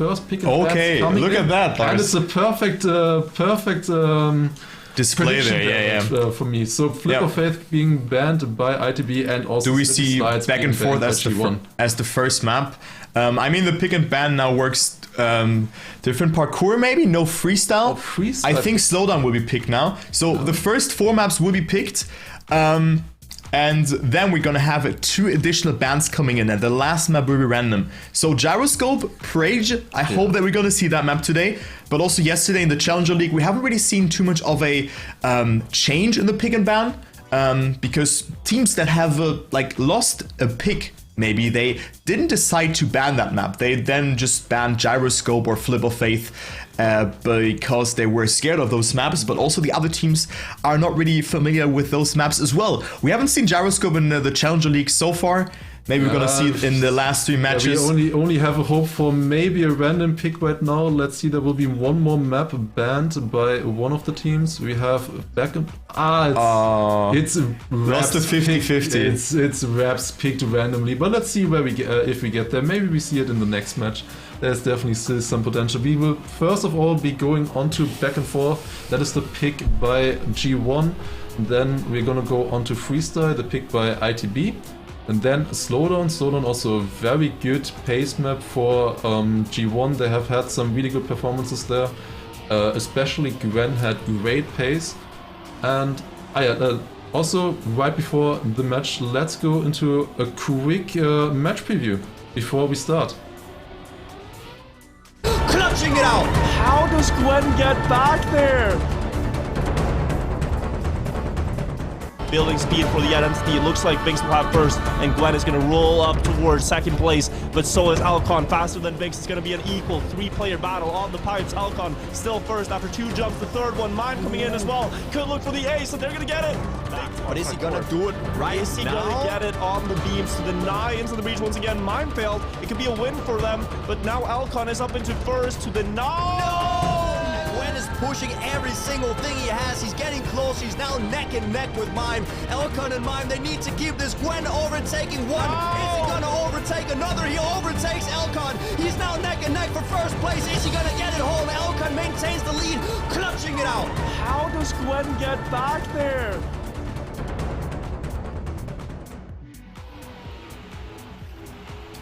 first pick and Okay, coming look in, at that, Lars. and it's a perfect Display there, yeah. For me. So Flip of Faith being banned by ITB, and also do we Slippery see Slides back being and forth banned as by G1. as the first map? I mean, the pick and ban now works different parkour, maybe no freestyle. Oh, freestyle. I think slowdown will be picked now. So the first 4 maps will be picked. And then we're gonna have 2 additional bans coming in, and the last map will be random. So Gyroscope, Prage, I hope that we're gonna see that map today. But also yesterday in the Challenger League, we haven't really seen too much of a change in the pick and ban, because teams that have like lost a pick, maybe they didn't decide to ban that map. They then just banned Gyroscope or Flip of Faith because they were scared of those maps, but also the other teams are not really familiar with those maps as well. We haven't seen Gyroscope in the Challenger League so far. Maybe we're gonna see it in the last 3 matches. We only have a hope for maybe a random pick right now. Let's see, there will be one more map banned by one of the teams. We have back and it's lost to 50-50. It's Raps picked randomly, but let's see where we get, if we get there. Maybe we see it in the next match. There's definitely still some potential. We will first of all be going on to back and forth. That is the pick by G1. Then we're gonna go on to freestyle, the pick by ITB. And then Slowdown. Slowdown also a very good pace map for G1. They have had some really good performances there. Especially Gwen had great pace. And also right before the match, let's go into a quick match preview before we start. Clutching it out! How does Gwen get back there? Building speed for the identity. It looks like Binks will have first, and Gwen is going to roll up towards second place, but so is Alcon. Faster than Binks. It's going to be an equal 3-player battle on the pipes. Alcon still first after 2 jumps. The third one, Mime coming in as well. Could look for the ace, and they're going to get it. But is he going to do it right Is he now? going to get it on the beams to deny into the breach once again? Mime failed. It could be a win for them, but now Alcon is up into first to deny. No! Gwen is pushing every single thing he has. He's getting close. He's now neck and neck with Mime. Elcon and Mime, they need to keep this. Gwen overtaking one. Is he going to overtake another? He overtakes Elcon. He's now neck and neck for first place. Is he going to get it home? Elcon maintains the lead, clutching it out. How does Gwen get back there?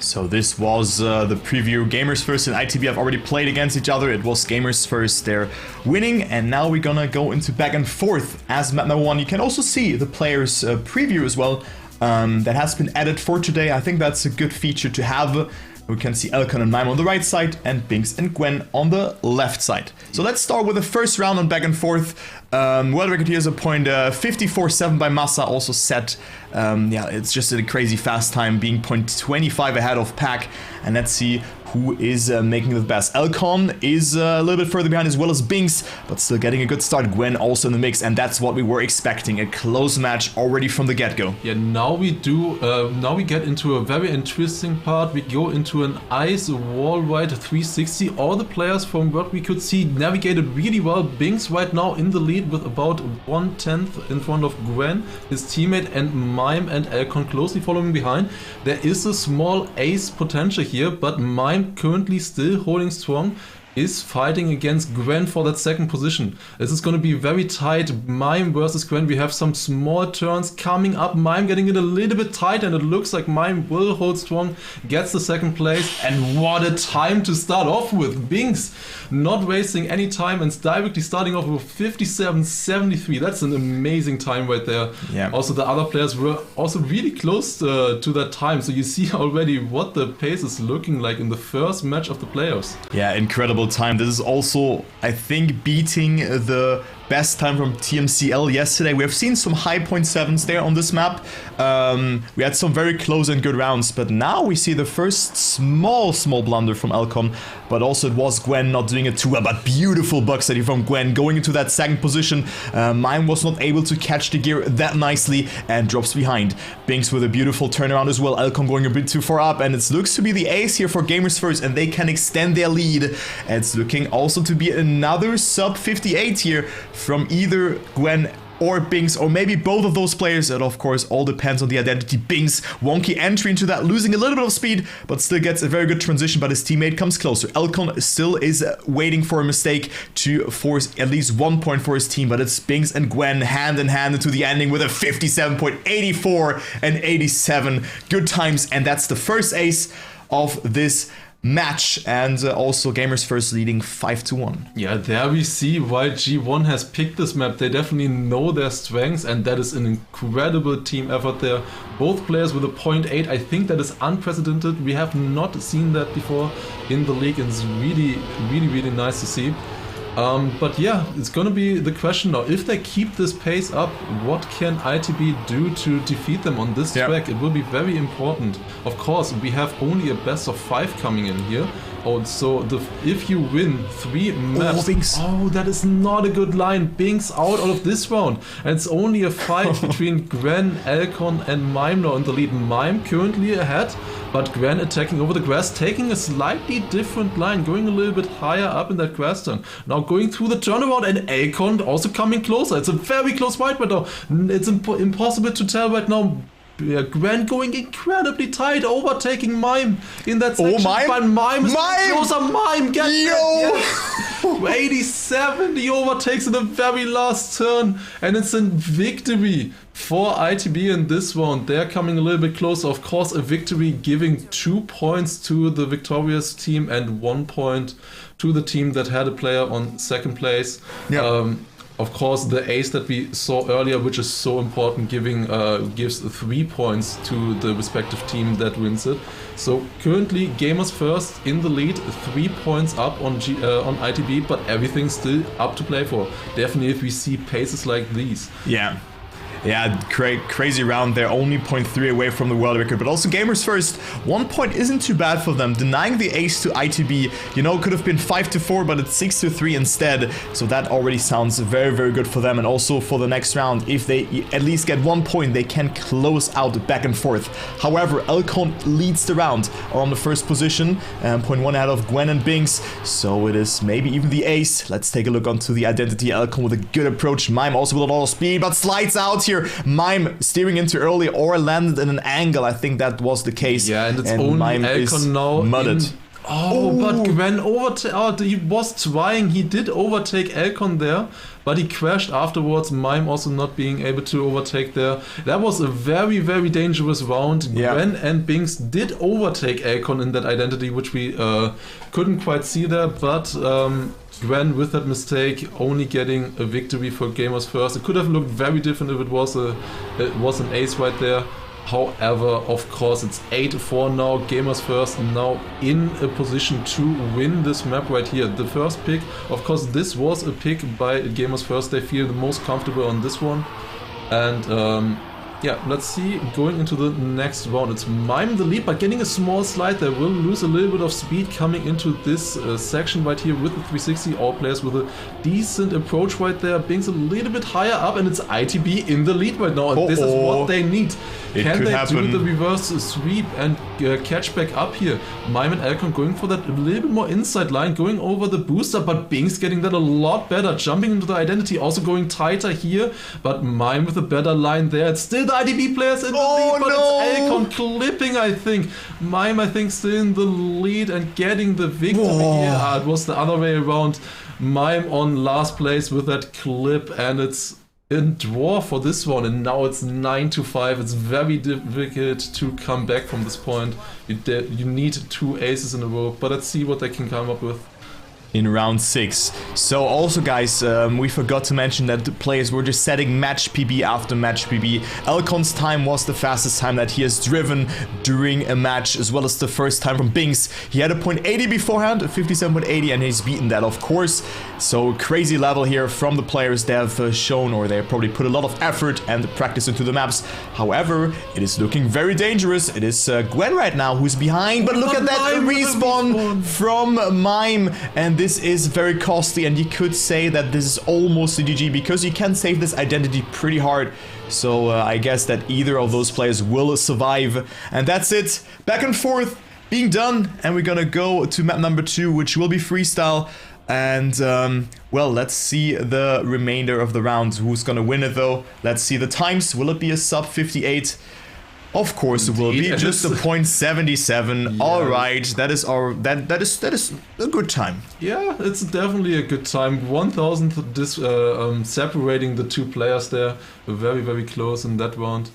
So this was the preview. Gamers First and ITB have already played against each other. It was Gamers First, they're winning, and now we're gonna go into back and forth as map number 1. You can also see the players' preview as well. That has been added for today. I think that's a good feature to have. We can see Elcon and Mime on the right side and Binks and Gwen on the left side. So let's start with the first round on back and forth. World record here is a point 54.7 by Massa, also set. Yeah, it's just a crazy fast time, being 0.25 ahead of Pack. And let's see who is making the best. Elcon is a little bit further behind as well as Binks, but still getting a good start. Gwen also in the mix, and that's what we were expecting. A close match already from the get-go. Yeah, now we get into a very interesting part. We go into an ice wall ride 360. All the players, from what we could see, navigated really well. Binks right now in the lead with about 1/10 in front of Gwen, his teammate, and Mime and Elcon closely following behind. There is a small ace potential here, but Mime currently still holding strong, is fighting against Gwen for that second position. This is going to be very tight. Mime versus Gwen. We have some small turns coming up. Mime getting it a little bit tight, and it looks like Mime will hold strong, gets the second place. And what a time to start off with. Binks not wasting any time and directly starting off with 57.73. That's an amazing time right there. Yeah. Also, the other players were also really close to that time. So you see already what the pace is looking like in the first match of the playoffs. Yeah, incredible time. This is also, I think, beating the best time from TMCL yesterday. We have seen some high 0.7s there on this map. We had some very close and good rounds, but now we see the first small blunder from Elcon, but also it was Gwen not doing it too well, but beautiful bug steady from Gwen going into that second position. Mime was not able to catch the gear that nicely and drops behind. Binks with a beautiful turnaround as well. Elcon going a bit too far up, and it looks to be the ace here for Gamers First, and they can extend their lead. It's looking also to be another sub 58 here from either Gwen or Binks, or maybe both of those players. It of course all depends on the identity. Binks, wonky entry into that, losing a little bit of speed, but still gets a very good transition, but his teammate comes closer. Elcon still is waiting for a mistake to force at least 1 point for his team, but it's Binks and Gwen hand in hand into the ending with a 57.84 and 87. Good times, and that's the first ace of this match, and also Gamers First leading 5-1. Yeah, there we see why G1 has picked this map. They definitely know their strengths, and that is an incredible team effort there. Both players with a 0.8. I think that is unprecedented. We have not seen that before in the league, and it's really nice to see. But yeah, it's gonna be the question now. If they keep this pace up, what can ITB do to defeat them on this track? It will be very important. Of course, we have only a best of 5 coming in here. Oh, so if you win 3 maps... Oh, that is not a good line. Binks out of this round. And it's only a fight between Gwen, Elcon and Mime now in the lead. Mime currently ahead, but Gwen attacking over the grass, taking a slightly different line, going a little bit higher up in that grass turn. Now going through the turnaround, and Elcon also coming closer. It's a very close fight right now. It's impossible to tell right now. Gwen going incredibly tight, overtaking Mime in that section. Oh, Mime! But Mime is closer. Mime gets Yo! 87, he overtakes in the very last turn, and it's a victory for ITB in this round. They're coming a little bit closer. Of course, a victory giving 2 points to the victorious team and 1 point to the team that had a player on second place. Yeah. Of course, the ace that we saw earlier, which is so important, gives 3 points to the respective team that wins it. So currently, Gamers First in the lead, 3 points up on ITB, but everything's still up to play for. Definitely, if we see paces like these. Yeah, crazy round there, only 0.3 away from the world record, but also Gamers First, 1 point isn't too bad for them. Denying the ace to ITB, you know, could have been 5-4, but it's 6-3 instead, so that already sounds very good for them. And also for the next round, if they at least get 1 point, they can close out back and forth. However, Elcon leads the round, are on the first position, 0.1 ahead of Gwen and Binks, so it is maybe even the ace. Let's take a look onto the identity. Elcon with a good approach, Mime also with a lot of speed, but slides out here. Mime steering into early or landed in an angle. I think that was the case. Yeah, and it's only Mime Elcon now mudded. But Gwen he was trying. He did overtake Elcon there, but he crashed afterwards. Mime also not being able to overtake there. That was a very dangerous round. Yeah. Gwen and Binks did overtake Elcon in that identity, which we couldn't quite see there, but Gwen with that mistake only getting a victory for Gamers First. It could have looked very different if it was an ace right there. However, of course, it's 8-4 now. Gamers First now in a position to win this map right here. The first pick, of course, this was a pick by Gamers First. They feel the most comfortable on this one. And yeah, let's see, going into the next round, it's Mime the lead, but getting a small slide there, will lose a little bit of speed coming into this section right here with the 360. All players with a decent approach right there. Binks a little bit higher up, and it's ITB in the lead right now, and this is what they need. Can they do the reverse sweep and catch back up here? Mime and Elcon going for that a little bit more inside line, going over the booster, but Binks getting that a lot better, jumping into the identity, also going tighter here, but Mime with a better line there. It's still the ITB players in the lead, but it's Elcon clipping, I think. Mime, I think, still in the lead and getting the victory here. It was the other way around. Mime on last place with that clip, and it's a draw for this one, and now it's 9-5. It's very difficult to come back from this point. You need 2 aces in a row, but let's see what they can come up with in round 6. So also guys, we forgot to mention that the players were just setting match PB after match PB. Elcon's time was the fastest time that he has driven during a match, as well as the first time from Binks. He had a 0.80 beforehand, a 57.80, and he's beaten that, of course. So crazy level here from the players. They have shown, or they probably put a lot of effort and practice into the maps. However, it is looking very dangerous. It is Gwen right now who's behind, but look at that respawn from Mime, and this is very costly, and you could say that this is almost a GG because you can save this identity pretty hard. So I guess that either of those players will survive, and that's it. Back and forth being done, and we're gonna go to map number 2, which will be freestyle. And, well, let's see the remainder of the round. Who's gonna win it, though? Let's see the times. Will it be a sub 58? Of course it will be. Indeed. Just a .77. Yeah. All right, that is our that is a good time. Yeah, it's definitely a good time. 1,000th separating the two players there. Very, very close in that round.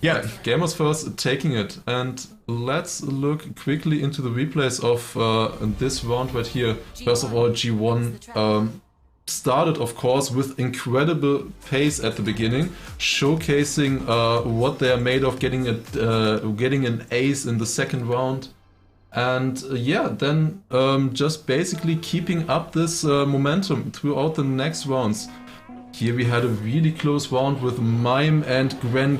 Yeah. Gamers First taking it. And let's look quickly into the replays of this round right here. First of all, G1 started, of course, with incredible pace at the beginning, showcasing what they are made of, getting an ace in the second round. And yeah, then just basically keeping up this momentum throughout the next rounds. Here we had a really close round with Mime and Gren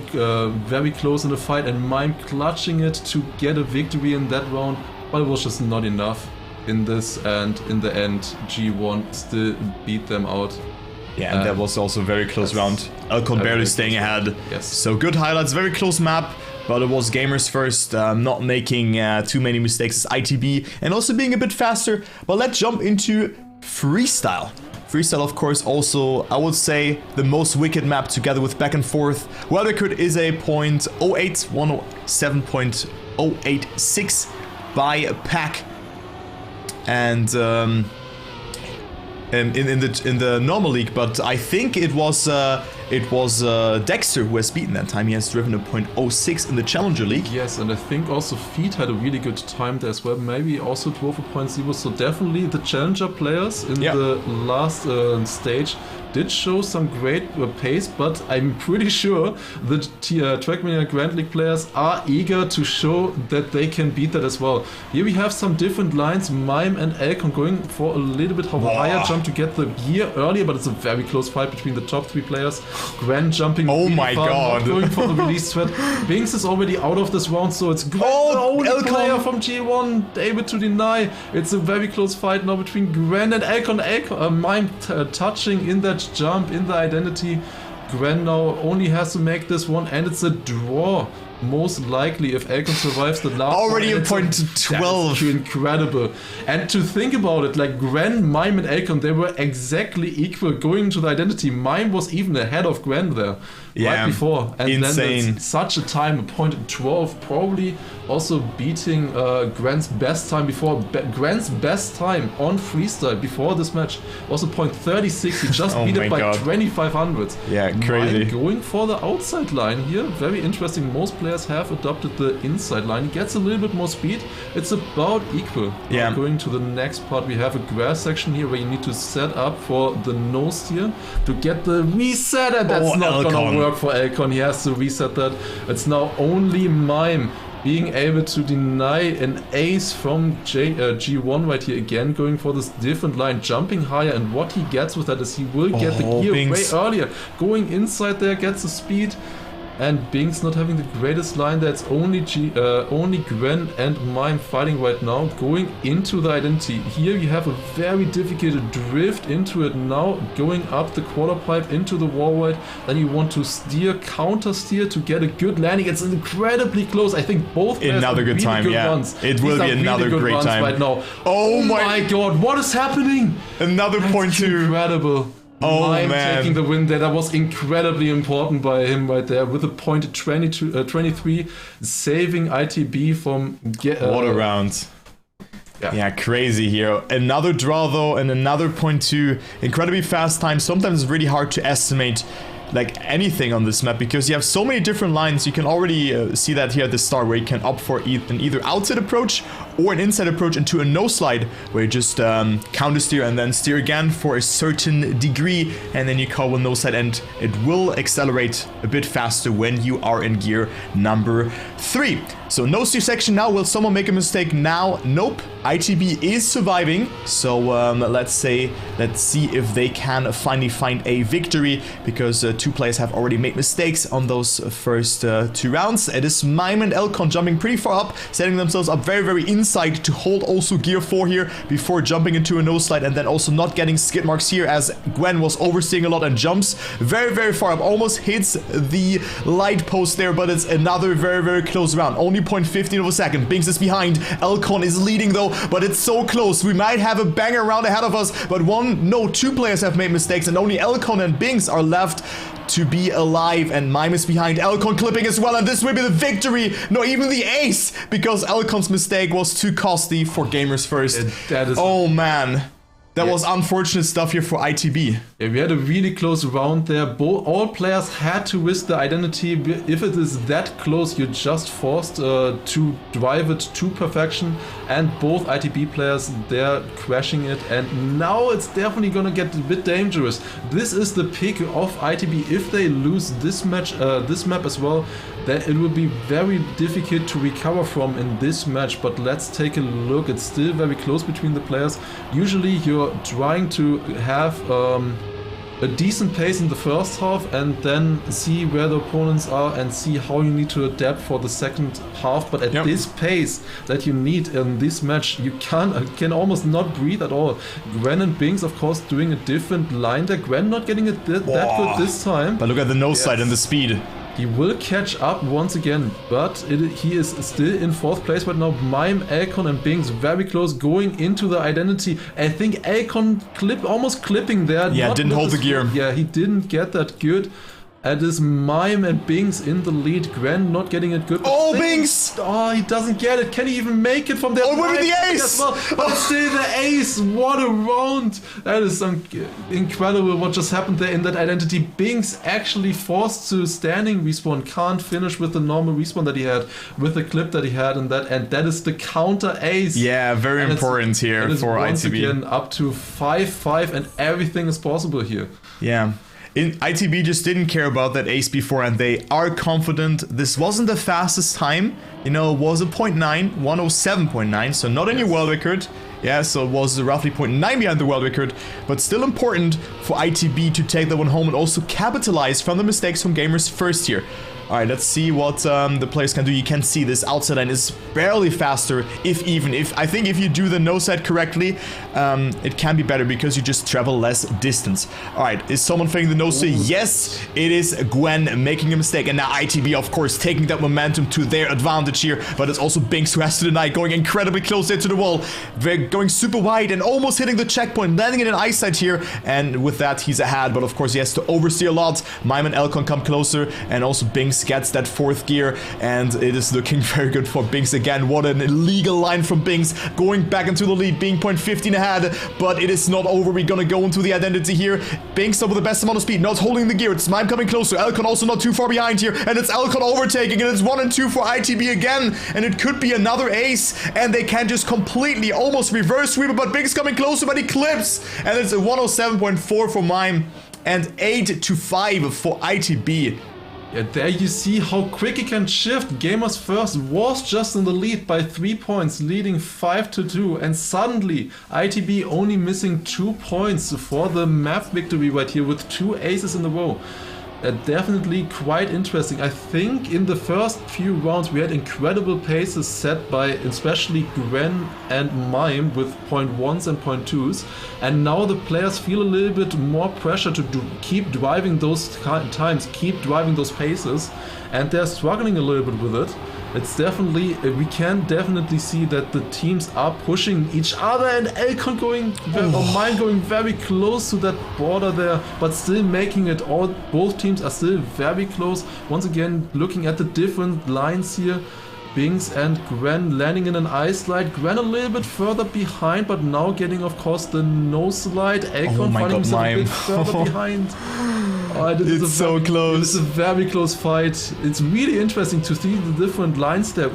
very close in the fight, and Mime clutching it to get a victory in that round, but it was just not enough in this, and in the end G1 still beat them out. Yeah, and that was also a very close round. Alcon barely staying ahead. Yes. So good highlights, very close map, but it was Gamers First, not making too many mistakes as ITB, and also being a bit faster. But let's jump into Freestyle. Freestyle, of course, also, I would say, the most wicked map together with Back and Forth. Weather Record is a .08, 107.086 by Pack. And in the normal league, but I think it was Dexter who has beaten that time. He has driven a .06 in the Challenger League. Yes, and I think also Feet had a really good time there as well. Maybe also drove a .0. So definitely the Challenger players in the last stage did show some great pace, but I'm pretty sure the Trackmania Grand League players are eager to show that they can beat that as well. Here we have some different lines. Mime and Alcon going for a little bit of a higher jump to get the gear earlier, but it's a very close fight between the top three players. Gren jumping really far, not going for the release threat. Binks is already out of this round, so it's Gren, the only player from G1 able to deny. It's a very close fight now between Gren and Alcon. Mime touching in that jump in the identity. Gren now only has to make this one, and it's a draw. Most likely, if Alcon survives the last already one, a .12. That's incredible. And to think about it, like Gren, Mime and Alcon, they were exactly equal going to the identity. Mime was even ahead of Gren there right before. And insane. Then that's such a time, a .12, probably also beating Gren's best time before. Gren's best time on Freestyle before this match was a .36. He just beat it by 2,500. Yeah, crazy. Mime going for the outside line here. Very interesting. Most players have adopted the inside line. He gets a little bit more speed. It's about equal. Yeah. Going to the next part, we have a grass section here where you need to set up for the no steer to get the reset, and that's not gonna work for Alcon. He has to reset that. It's now only Mime being able to deny an ace from G1 right here, again going for this different line, jumping higher, and what he gets with that is he will get the gear Binks way earlier. Going inside there, gets the speed. And Binks not having the greatest line. That's only Gren and Mime fighting right now, going into the identity. Here you have a very difficult drift into it now, going up the quarter pipe into the wall right. Then you want to steer, counter steer to get a good landing. It's incredibly close. I think both players another good really time. Good yeah, runs. it will be another really great time right now. Oh my God, what is happening? Another .2. Incredible. Mime taking the win there. That was incredibly important by him right there with a .23, saving ITB from what a round. Yeah, crazy here. Another draw though, and another .2. Incredibly fast time. Sometimes it's really hard to estimate like anything on this map because you have so many different lines. You can already see that here at the start, where you can opt for an either outside approach or an inside approach into a no slide, where you just counter steer and then steer again for a certain degree, and then you call one no slide, and it will accelerate a bit faster when you are in gear number 3. So no steer section now. Will someone make a mistake now? Nope. ITB is surviving. So let's see if they can finally find a victory, because two players have already made mistakes on those first 2 rounds. It is Mime and Alcon jumping pretty far up, setting themselves up very, very inside to hold also gear 4 here before jumping into a no slide, and then also not getting skid marks here as Gwen was oversteering a lot and jumps very, very far up, almost hits the light post there, but it's another very, very close round. Only 0.15 of a second. Binks is behind. Alcon is leading though. but it's so close. We might have a banger round ahead of us, but two players have made mistakes, and only Elcon and Binks are left to be alive, and Mime is behind. Elcon clipping as well, and this will be the victory. No, even the ace, because Elcon's mistake was too costly for Gamers First. That is, oh man, that was unfortunate stuff here for ITB. Yeah, we had a really close round there. All players had to risk the identity. If it is that close, you're just forced to drive it to perfection. And both ITB players, they're crashing it. And now it's definitely gonna get a bit dangerous. This is the pick of ITB. If they lose this match, this map as well, then it will be very difficult to recover from in this match. But let's take a look. It's still very close between the players. Usually you're trying to have a decent pace in the first half and then see where the opponents are and see how you need to adapt for the second half. But at this pace that you need in this match, you can almost not breathe at all. Gwen and Binks, of course, doing a different line there. Gwen not getting it that good this time. But look at the nose side and the speed. He will catch up once again, but he is still in 4th place right now. Mime, Elcon and Binks very close going into the identity. I think Elcon almost clipping there. Yeah, didn't hold the gear. Yeah, he didn't get that good. It is Mime and Binks in the lead. Gwen not getting it good. Oh, Binks! Oh, he doesn't get it. Can he even make it from there? Oh, with the ace! Well, but it's still the ace. What a round. That is incredible what just happened there in that identity. Binks actually forced to standing respawn. Can't finish with the normal respawn that he had, with the clip that he had, and that is the counter ace. Yeah, very important here for once ITB. Again, up to 5-5, and everything is possible here. Yeah. ITB just didn't care about that ace before, and they are confident. This wasn't the fastest time. You know, it was a 0.9, 107.9, so not in your world record. Yeah, so it was roughly 0.9 behind the world record, but still important for ITB to take that one home and also capitalize from the mistakes from Gamers First here. Alright, let's see what the players can do. You can see this outside line is barely faster, I think if you do the no side correctly, it can be better because you just travel less distance. Alright, is someone failing the no side? Yes, it is Gwen making a mistake, and now ITB, of course, taking that momentum to their advantage here, but it's also Binks who has to deny, going incredibly close there to the wall. They're going super wide and almost hitting the checkpoint, landing in an eyesight here, and with that, he's ahead, but of course, he has to oversteer a lot. Mime and Elcon come closer, and also Binks gets that 4th gear, and it is looking very good for Binks again. What an illegal line from Binks, going back into the lead, being 0.15 ahead, but it is not over. We're gonna go into the identity here. Binks up with the best amount of speed, not holding the gear. It's Mime coming closer. Elcon also not too far behind here, and it's Elcon overtaking, and it's 1 and 2 for ITB again, and it could be another ace, and they can just completely almost reverse sweep it, but Binks coming closer, but he clips, and it's a 107.4 for Mime, and 8-5 for ITB. Yeah, there you see how quick he can shift. Gamers First was just in the lead by 3 points, leading 5-2, and suddenly ITB only missing 2 points for the map victory right here with 2 aces in a row. Definitely quite interesting. I think in the first few rounds we had incredible paces set by especially Gwen and Mime with 0.1s and 0.2s, and now the players feel a little bit more pressure to keep driving those times, keep driving those paces, and they're struggling a little bit with it. It's definitely, we can definitely see that the teams are pushing each other, and Elcon or Mime going very close to that border there, but still making it all. Both teams are still very close. Once again, looking at the different lines here. Binks and Gwen landing in an ice slide. Gwen a little bit further behind, but now getting, of course, the no slide. Elcon finding himself a bit further behind. It's so close. It's a very close fight. It's really interesting to see the different lines there.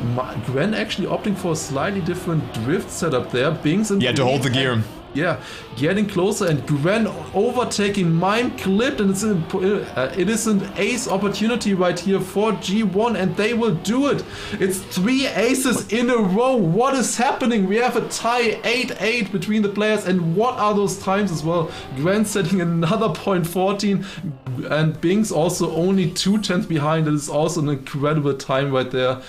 Gwen actually opting for a slightly different drift setup there. Binks and to hold the gear. Yeah, getting closer, and Gwen overtaking, Mime clipped, and it is an ace opportunity right here for G1, and they will do it. It's 3 aces in a row. What is happening? We have a tie 8-8 between the players, and what are those times as well? Gwen setting another 0.14, and Binks also only 2/10 behind. It is also an incredible time right there.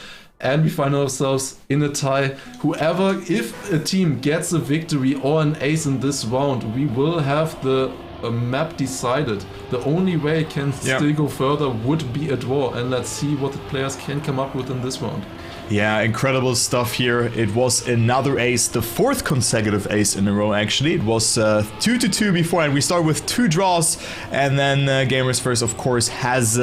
And we find ourselves in a tie. If a team gets a victory or an ace in this round, we will have the map decided. The only way it can still go further would be a draw. And let's see what the players can come up with in this round. Yeah, incredible stuff here. It was another ace, the 4th consecutive ace in a row actually. It was 2-2 before, and we start with 2 draws, and then Gamers First of course has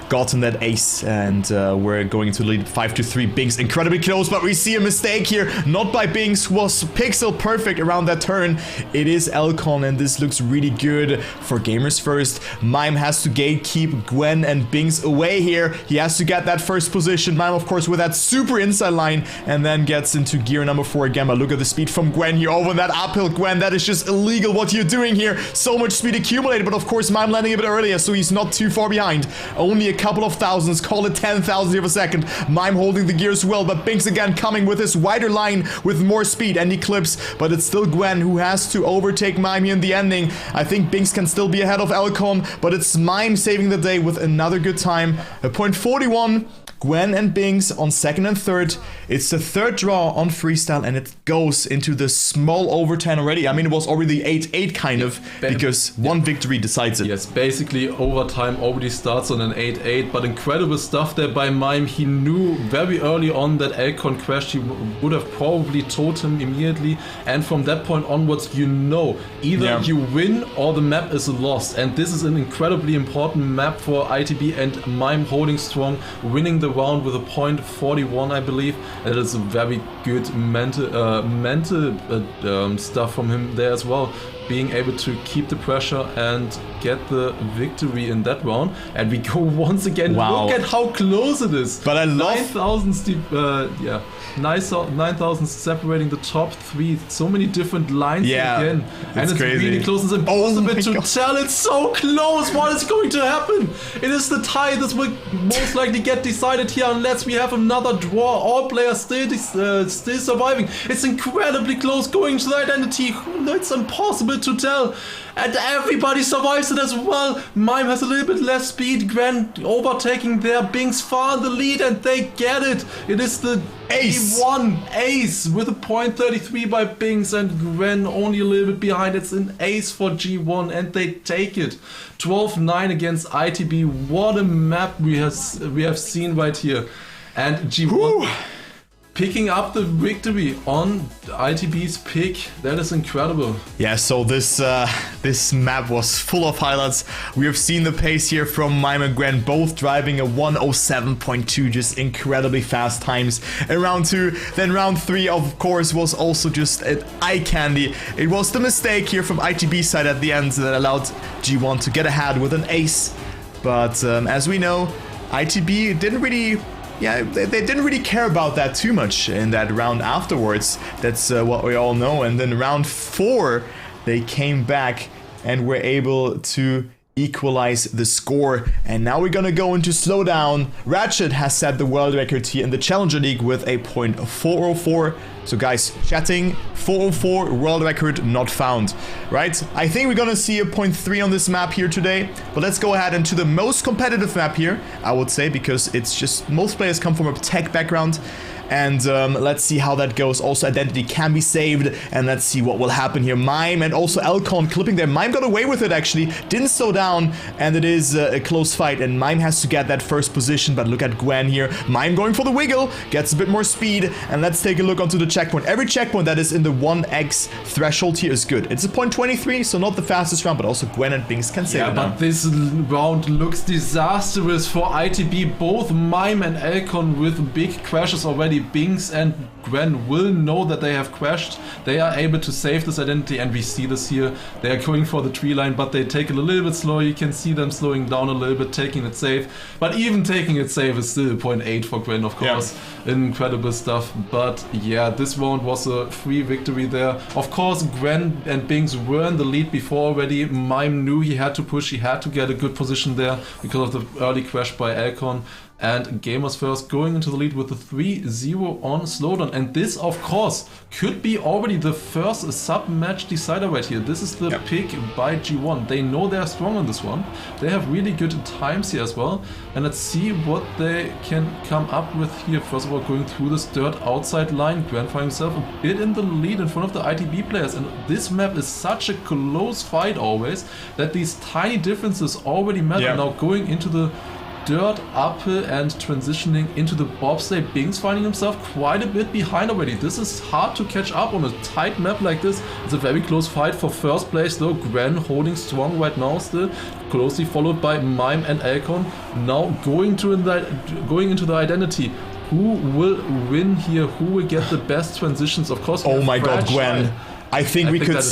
gotten that ace, and we're going to lead 5-3. Binks incredibly close, but we see a mistake here, not by Binks, was pixel perfect around that turn. It is Elcon, and this looks really good for Gamers First. Mime has to gatekeep Gwen and Binks away here. He has to get that first position. Mime of course with that super inside line, and then gets into gear number 4 again. But look at the speed from Gwen here over that uphill. Gwen, that is just illegal what you're doing here. So much speed accumulated, but of course Mime landing a bit earlier, so he's not too far behind. Only a couple of thousands, call it 10,000 of a second. Mime holding the gears well, but Binks again coming with his wider line with more speed and Eclipse, but it's still Gwen who has to overtake Mime here in the ending. I think Binks can still be ahead of Elcon, but it's Mime saving the day with another good time. A point 41. Gwen and Binks on 2nd and 3rd. It's the 3rd draw on freestyle, and it goes into the small overtime already. I mean, it was already 8-8 kind of, because one victory decides it. Yes, basically overtime already starts on an 8-8, but incredible stuff there by Mime. He knew very early on that Elcon crashed. He would have probably told him immediately, and from that point onwards, you know, either you win or the map is lost, and this is an incredibly important map for ITB, and Mime holding strong, winning the round with a point 41, I believe. It is a very good mental stuff from him there as well, being able to keep the pressure and get the victory in that round. And we go once again. Wow. Look at how close it is. But I love 9,000 separating the top 3. So many different lines again, and it's crazy. really close. It's impossible to tell. It's so close. What is going to happen? It is the tie. This will most likely get decided here unless we have another draw. All players still surviving. It's incredibly close, going to the identity. It's impossible to tell, and everybody survives it as well. Mime has a little bit less speed. Gwen overtaking there. Binks far in the lead, and they get it. It is the ace. Ace with a point 33 by Binks, and Gwen only a little bit behind. It's an ace for G1, and they take it. 12-9 against ITB. What a map we have seen right here, and G1 picking up the victory on ITB's pick. That is incredible. Yeah, so this map was full of highlights. We have seen the pace here from Mime and Gwen, both driving a 107.2, just incredibly fast times in round 2. Then round 3, of course, was also just an eye candy. It was the mistake here from ITB's side at the end that allowed G1 to get ahead with an ace. But as we know, ITB didn't really... Yeah, they didn't really care about that too much in that round afterwards. That's what we all know. And then round 4, they came back and were able to equalize the score. And now we're gonna go into slowdown. Ratchet has set the world record here in the Challenger League with a point 404. So guys, chatting, 404 world record not found, right? I think we're gonna see a point 3 on this map here today, but let's go ahead into the most competitive map here, I would say, because it's just most players come from a tech background. And let's see how that goes. Also, identity can be saved, and let's see what will happen here. Mime and also Elcon clipping there. Mime got away with it, actually. Didn't slow down, and it is a close fight, and Mime has to get that first position, but look at Gwen here. Mime going for the wiggle, gets a bit more speed, and let's take a look onto the checkpoint. Every checkpoint that is in the 1x threshold here is good. It's a point 23, so not the fastest round, but also Gwen and Binks can save it now. But this round looks disastrous for ITB. Both Mime and Elcon with big crashes already. Binks and Gwen will know that they have crashed. They are able to save this identity, and we see this here. They are going for the tree line, but they take it a little bit slow. You can see them slowing down a little bit, taking it safe. But even taking it safe is still 0.8 for Gwen, of course. Yeah. Incredible stuff. But yeah, this round was a free victory there. Of course, Gwen and Binks were in the lead before already. Mime knew he had to push. He had to get a good position there because of the early crash by Elcon. And Gamers First going into the lead with the 3-0 on slowdown. And this, of course, could be already the first sub-match decider right here. This is the pick by G1. They know they are strong on this one. They have really good times here as well. And let's see what they can come up with here. First of all, going through this dirt outside line. Gwen finding himself a bit in the lead in front of the ITB players. And this map is such a close fight always that these tiny differences already matter. Now going into the dirt uphill and transitioning into the bobsleigh. Binks finding himself quite a bit behind already. This is hard to catch up on a tight map like this. It's a very close fight for first place though. Gwen holding strong right now still, closely followed by Mime and Alcon. Now going into the identity. Who will win here? Who will get the best transitions? Of course. Oh my god, Gwen. I think we could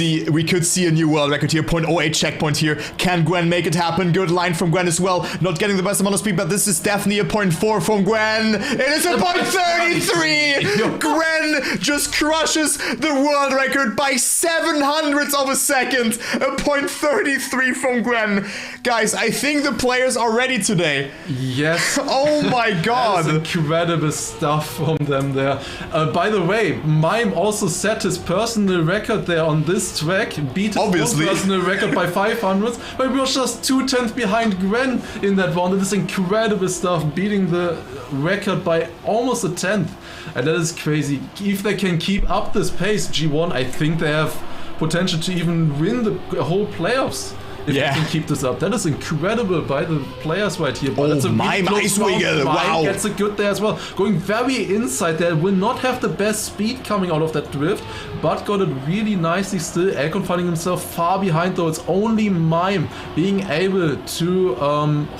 see a new world record here. 0.08 checkpoint here. Can Gwen make it happen? Good line from Gwen as well. Not getting the best amount of speed, but this is definitely a 0.4 from Gwen. It is a 0.33. Gwen just crushes the world record by 700ths of a second. A 0.33 from Gwen. Guys, I think the players are ready today. Yes. Oh my god. That's incredible stuff from them there. By the way, Mime also set his personal record there on this track, beat his own personal record by 500, but we were just 2/10 behind Gwen in that round. It is incredible stuff, beating the record by almost a 10th, and that is crazy. If they can keep up this pace, G1, I think they have potential to even win the whole playoffs. If they can keep this up. That is incredible by the players right here. But it's a really close round. Wow. Gets a good there as well. Going very inside there. Will not have the best speed coming out of that drift, but got it really nicely still. Alcon finding himself far behind though. It's only Mime being able to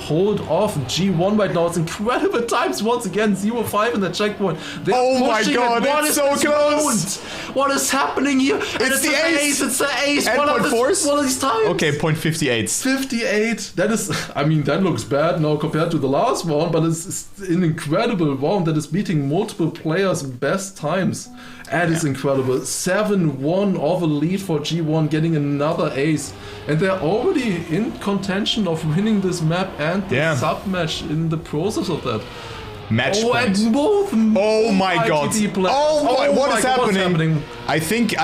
hold off G1 right now. It's incredible times once again. 0-5 in the checkpoint. Oh my god, it's so close. What is happening here? It's the ace. It's the ace. What are these times? Okay, 0.58. 58. That is, I mean, that looks bad now compared to the last round, but it's an incredible round that is beating multiple players' best times. That is incredible. 7-1 of a lead for G1, getting another ace. And they're already in contention of winning this map and the sub-match in the process of that. Match point. And both. Oh my god. What is happening? I think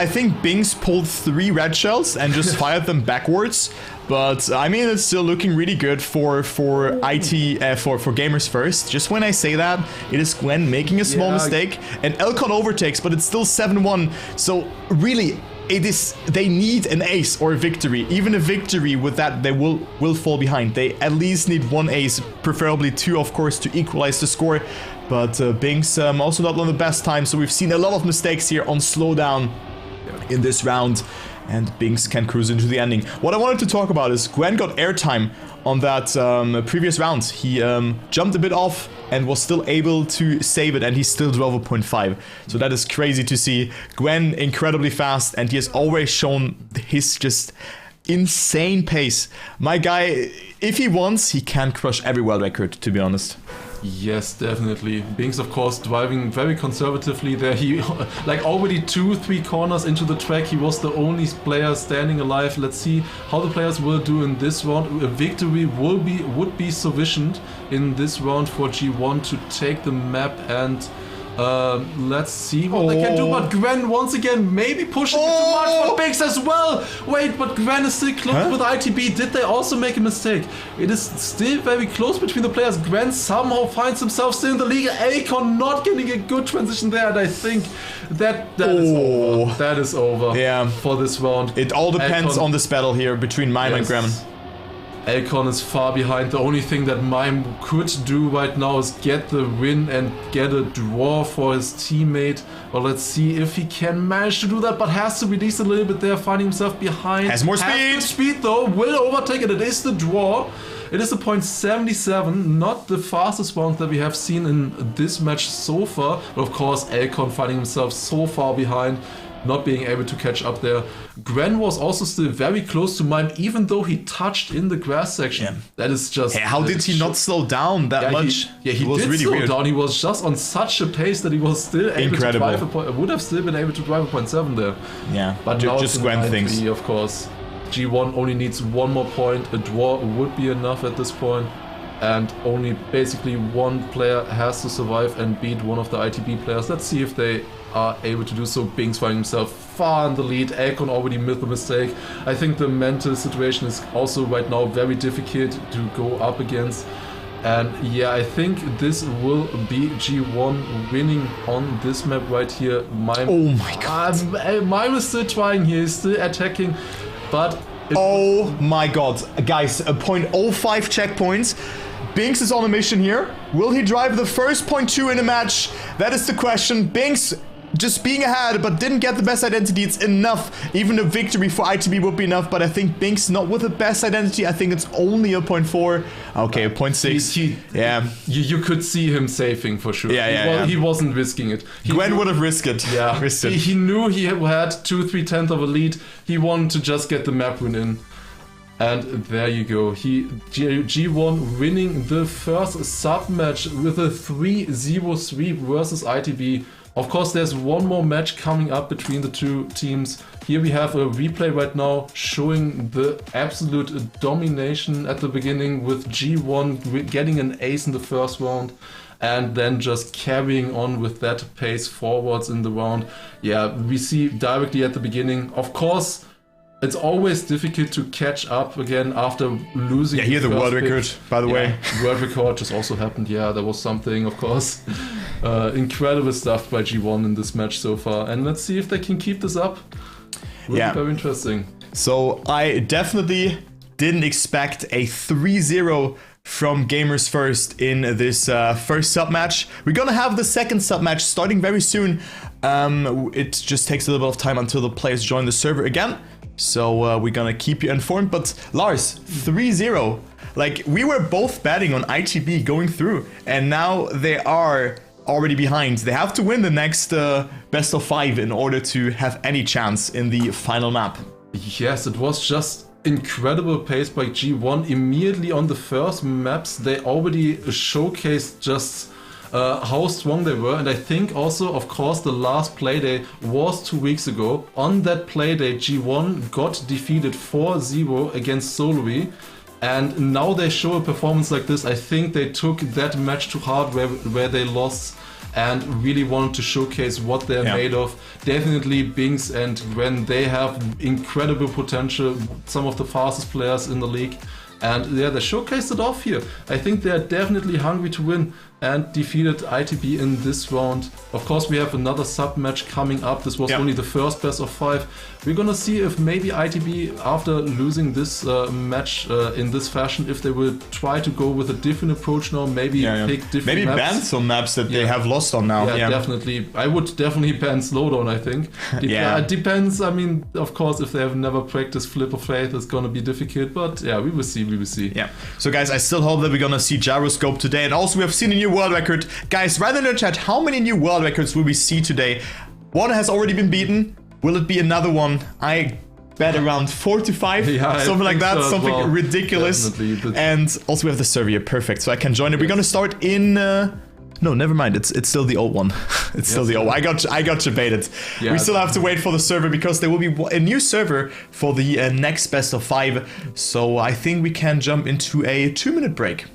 Binks pulled 3 red shells and just fired them backwards. But I mean, it's still looking really good for Gamers First. Just when I say that, it is Gwen making a small mistake and Alcon overtakes, but it's still 7-1. So really, they need an ace or a victory. Even a victory with that, they will fall behind. They at least need 1 ace, preferably 2, of course, to equalize the score. But Binks also not on the best time, so we've seen a lot of mistakes here on slowdown in this round. And Binks can cruise into the ending. What I wanted to talk about is Gwen got airtime on that previous round. He jumped a bit off and was still able to save it, and he still drove a 0.5. So that is crazy to see. Gwen incredibly fast, and he has always shown his just insane pace. My guy, if he wants, he can crush every world record, to be honest. Yes, definitely. Binks, of course, driving very conservatively there. He, like, already 2-3 corners into the track, he was the only player standing alive. Let's see how the players will do in this round. A victory would be sufficient in this round for G1 to take the map, and let's see what they can do. But Gwen once again maybe pushing it too much for Binks as well. Wait, but Gwen is still close with ITB. Did they also make a mistake? It is still very close between the players. Gwen somehow finds himself still in the league. Alcon not getting a good transition there, and I think that is over. That is over for this round. It all depends on this battle here between Mime and Gremmen. Alcon is far behind. The only thing that Mime could do right now is get the win and get a draw for his teammate. But let's see if he can manage to do that, but has to release a little bit there, finding himself behind. Has more speed. Has good speed though, will overtake it. It is the draw. It is a 0.77, not the fastest round that we have seen in this match so far. But of course, Alcon finding himself so far behind, not being able to catch up there. Gwen was also still very close to Mime, even though he touched in the grass section. That is just... How did he not slow down that much? He did really slow down. He was just on such a pace that he was still able to drive a point. Would have still been able to drive a 0.7 there. Yeah, but just Gwen things. Of course. G1 only needs 1 more point. A draw would be enough at this point. And only basically 1 player has to survive and beat one of the ITB players. Let's see if they are able to do so. Binks finding himself far in the lead. Alcon already made the mistake. I think the mental situation is also right now very difficult to go up against. And yeah, I think this will be G1 winning on this map right here. Mime, oh my god. Mime is still trying here, he's still attacking, but... Oh my god. Guys, a 0.05 checkpoints. Binks is on a mission here. Will he drive the first .2 in a match? That is the question. Binks just being ahead, but didn't get the best identity. It's enough. Even a victory for ITB would be enough, but I think Binks not with the best identity. I think it's only a .4. Okay, a .6. Yeah. You could see him saving for sure. He wasn't risking it. Gwen would have risked it. Yeah. He knew he had 2-3 tenths of a lead. He wanted to just get the map win in. And there you go. G1 winning the first sub match with a 3-0 sweep versus ITB. Of course, there's one more match coming up between the two teams. Here we have a replay right now showing the absolute domination at the beginning with G1 getting an ace in the first round and then just carrying on with that pace forwards in the round. Yeah, we see directly at the beginning. Of course, it's always difficult to catch up again after losing. Yeah, here the world record, by the way. World record just also happened. Yeah, there was something, of course. Incredible stuff by G1 in this match so far. And let's see if they can keep this up. Will be very interesting. So I definitely didn't expect a 3-0 from Gamers First in this first sub match. We're gonna have the second sub match starting very soon. It just takes a little bit of time until the players join the server again. So we're gonna keep you informed. But Lars, 3-0. Like, we were both betting on ITB going through, and now they are already behind. They have to win the next best of 5 in order to have any chance in the final map. Yes, it was just incredible pace by G1. Immediately on the first maps, they already showcased just how strong they were. And I think also, of course, the last playday was 2 weeks ago. On that playday, G1 got defeated 4-0 against Solui. And now they show a performance like this. I think they took that match to heart where they lost and really wanted to showcase what they're made of. Definitely Binks and Gwen, they have incredible potential, some of the fastest players in the league. And yeah, they showcased it off here. I think they're definitely hungry to win and defeated ITB in this round. Of course, we have another sub match coming up. This was only the first best of 5. We're gonna see if maybe ITB, after losing this match in this fashion, if they will try to go with a different approach now, maybe pick different maybe maps. ban some maps that they have lost on now. Yeah, definitely. I would definitely ban Slowdown, I think. It depends. I mean, of course, if they have never practiced Flip of Faith, it's gonna be difficult. But yeah, we will see. Yeah. So guys, I still hope that we're gonna see Gyroscope today. And also, we have seen a new world record. Guys, write in the chat, how many new world records will we see today? One has already been beaten. Will it be another one? I bet around 4 to 5, something like that, so something ridiculous. And also we have the server, perfect. So I can join it. We're gonna start in. No, never mind. It's still the old one. It's still the old one. I got debated. Yeah, we still have to wait for the server because there will be a new server for the next best of 5. So I think we can jump into a 2-minute break.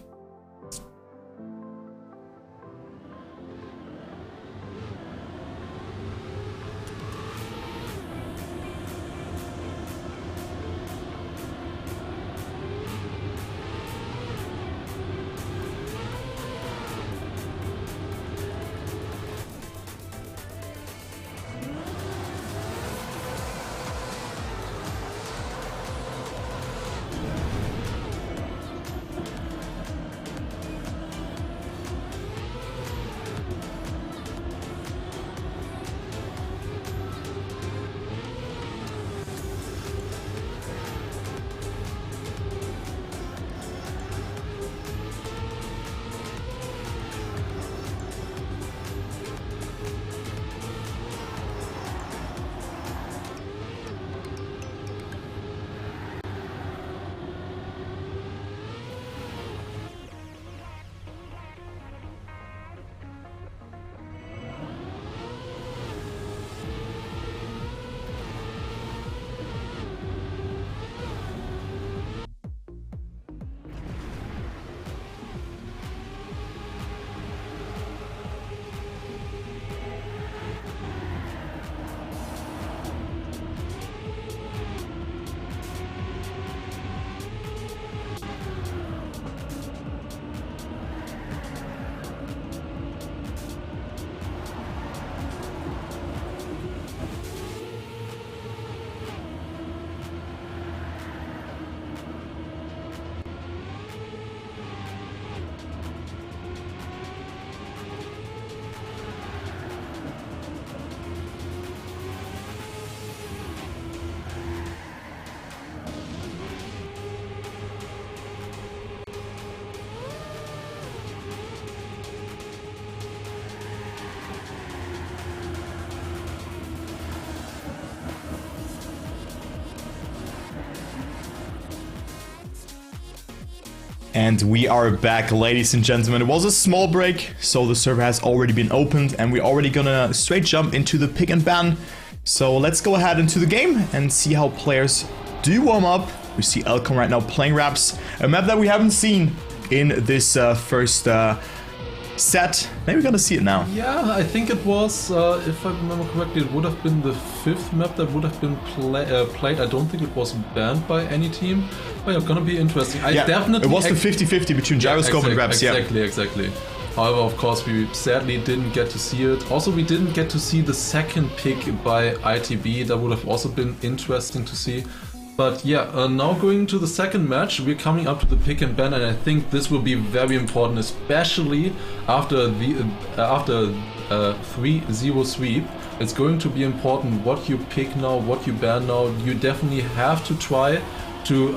And we are back, ladies and gentlemen. It was a small break, so the server has already been opened, and we're already gonna straight jump into the pick and ban. So let's go ahead into the game and see how players do warm up. We see Elcon right now playing Raps, a map that we haven't seen in this first set. Maybe we're gonna see it now. Yeah, I think it was, if I remember correctly, it would have been the 5th map that would have been played. I don't think it was banned by any team. But it's gonna be interesting. It was the 50-50 between Gyroscope and Raps, Exactly. However, of course, we sadly didn't get to see it. Also, we didn't get to see the second pick by ITB. That would have also been interesting to see. But yeah, now going to the second match, we're coming up to the pick and ban, and I think this will be very important, especially after the 3-0 sweep. It's going to be important what you pick now, what you ban now. You definitely have to try to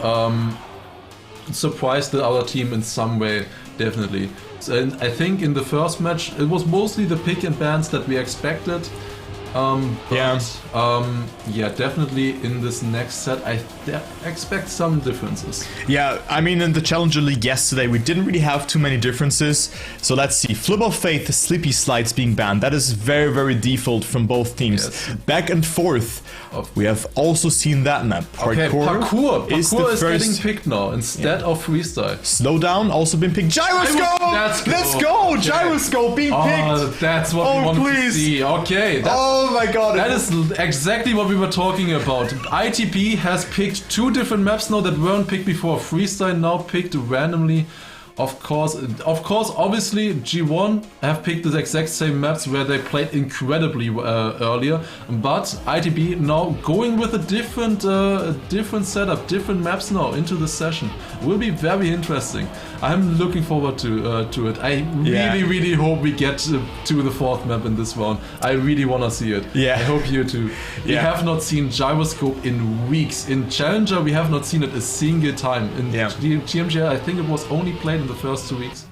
surprise the other team in some way, definitely. And I think in the first match, it was mostly the pick and bans that we expected. Yeah, definitely in this next set, I expect some differences. Yeah, I mean, in the Challenger League yesterday, we didn't really have too many differences. So let's see. Flip of Faith, Sleepy Slides being banned. That is very, very default from both teams. Yes. Back and forth, we have also seen that map. Parkour is getting picked now instead of freestyle. Slowdown also been picked. Gyroscope! Let's go! Okay. Gyroscope being picked! That's what we wanted to see. Okay. Oh my god. That is exactly what we were talking about. ITP has picked 2 different maps now that weren't picked before. Freestyle now picked randomly. Of course, obviously G1 have picked the exact same maps where they played incredibly earlier, but ITB now going with a different setup, different maps now into the session. Will be very interesting. I'm looking forward to it. I really hope we get to the 4th map in this round. I really want to see it. Yeah. I hope you too. We have not seen Gyroscope in weeks. In Challenger, we have not seen it a single time. In GMG, I think it was only played in the first 2 weeks.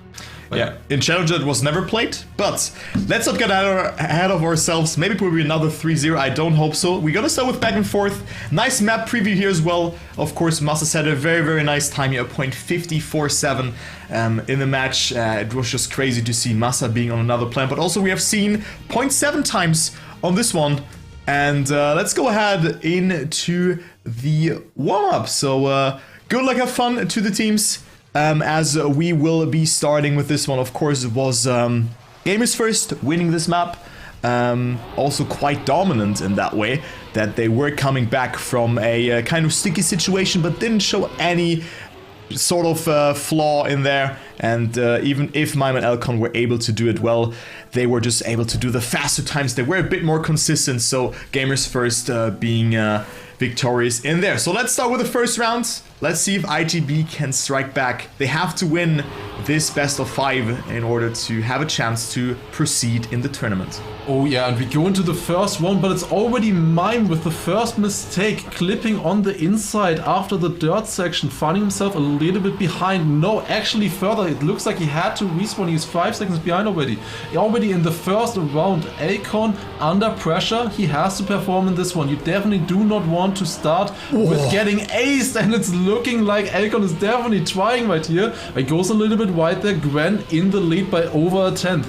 Yeah, in Challenger it was never played, but let's not get ahead of ourselves. Maybe it will be another 3-0, I don't hope so. We're gonna start with back and forth. Nice map preview here as well. Of course, Masas had a very, very nice time here, 0.547 in the match. It was just crazy to see Masa being on another plan, but also we have seen 0.7 times on this one. And let's go ahead into the warm-up. So good luck, have fun to the teams. As we will be starting with this one, of course, it was Gamers First winning this map. Also quite dominant in that way, that they were coming back from a kind of sticky situation, but didn't show any sort of flaw in there. And even if Mime and Elcon were able to do it well, they were just able to do the faster times. They were a bit more consistent, so Gamers First being victorious in there. So let's start with the first round. Let's see if IGB can strike back. They have to win this best of 5 in order to have a chance to proceed in the tournament. Oh yeah, and we go into the first one, but it's already Mime with the first mistake, clipping on the inside after the dirt section, finding himself a little bit behind. No, actually further, it looks like he had to respawn. He's 5 seconds behind already. Already in the first round, Elcon under pressure. He has to perform in this one. You definitely do not want to start with getting aced, and it's looking like Elcon is definitely trying right here. He goes a little bit wide there. Gwen in the lead by over a 10th.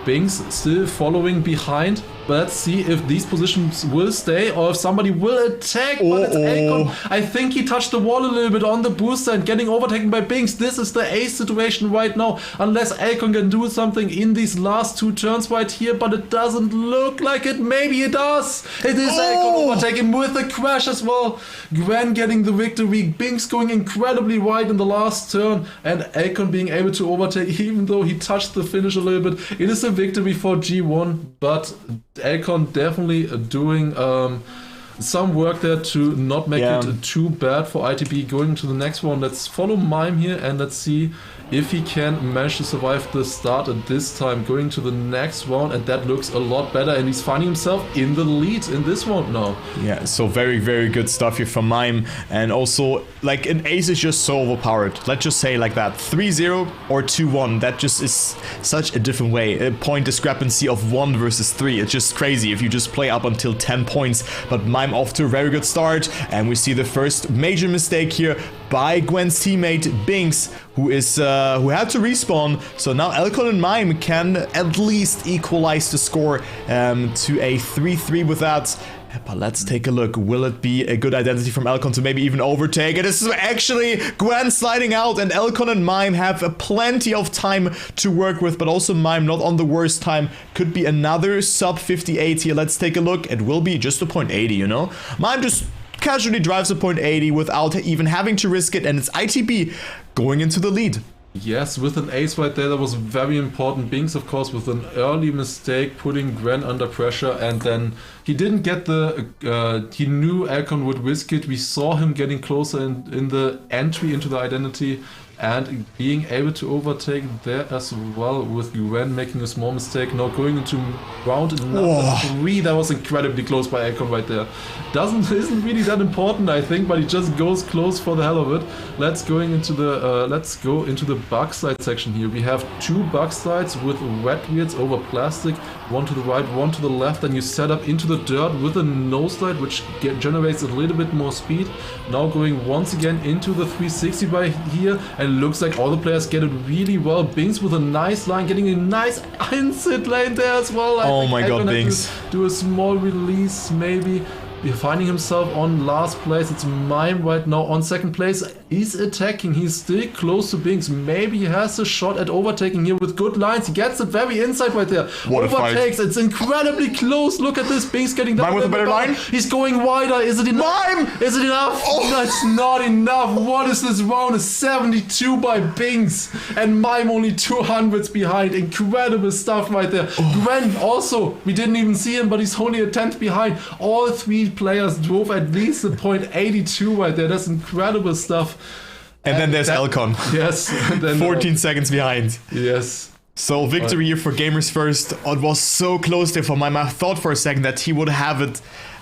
Binks still following behind. But let's see if these positions will stay or if somebody will attack. But it's Elcon. I think he touched the wall a little bit on the booster and getting overtaken by Binks. This is the ace situation right now. Unless Elcon can do something in these last 2 turns right here. But it doesn't look like it. Maybe it does. It is Elcon overtaking with a crash as well. Gwen getting the victory. Binks going incredibly wide in the last turn. And Elcon being able to overtake even though he touched the finish a little bit. It is a victory for G1. But Elcon definitely doing some work there to not make it too bad for ITB. Going to the next one, let's follow Mime here and let's see if he can manage to survive the start at this time. Going to the next round, and that looks a lot better, and he's finding himself in the lead in this one now. Yeah, so very, very good stuff here from Mime, and also, like, an ace is just so overpowered. Let's just say like that. 3-0 or 2-1, that just is such a different way. A point discrepancy of 1 versus 3. It's just crazy if you just play up until 10 points, but Mime off to a very good start, and we see the first major mistake here by Gwen's teammate Binks, who had to respawn. So now Elcon and Mime can at least equalize the score to a 3-3 with that. But let's take a look. Will it be a good identity from Elcon to maybe even overtake it? This is actually Gwen sliding out, and Elcon and Mime have plenty of time to work with, but also Mime not on the worst time. Could be another sub 58 here. Let's take a look. It will be just a point 80, you know? Mime just casually drives a point 80 without even having to risk it, and it's ITB going into the lead. Yes, with an ace right there, that was very important. Binks, of course, with an early mistake, putting Gwen under pressure, and then he didn't get the... he knew Elcon would risk it. We saw him getting closer in the entry into the identity, and being able to overtake there as well, with Gwen making a small mistake. Now going into round number 3, that was incredibly close by Elcon right there. Isn't really that important, I think, but he just goes close for the hell of it. Let's go into the bug slide section here. We have 2 bug slides with red wheels over plastic, one to the right, one to the left, and you set up into the dirt with a nose slide, which generates a little bit more speed. Now going once again into the 360 by here, and looks like all the players get it really well. Binks with a nice line, getting a nice inside lane there as well. Oh my god, Binks. Do a small release maybe. Finding himself on last place. It's Mime right now on second place. He's attacking. He's still close to Binks. Maybe he has a shot at overtaking here with good lines. He gets it very inside right there. What overtakes. It's incredibly close. Look at this. Binks getting that. Mime with a better line. He's going wider. Is it enough? Mime! Is it enough? Oh. That's not enough. What is this round? A 72 by Binks. And Mime only 200s behind. Incredible stuff right there. Gwen also. We didn't even see him, but he's only a 10th behind. All 3 players drove at least a point 82 right there. That's incredible stuff. And then there's Elcon. Yes. Then 14 seconds behind. Yes. So victory here for Gamers First. It was so close there for Mime. I thought for a second that he would have it,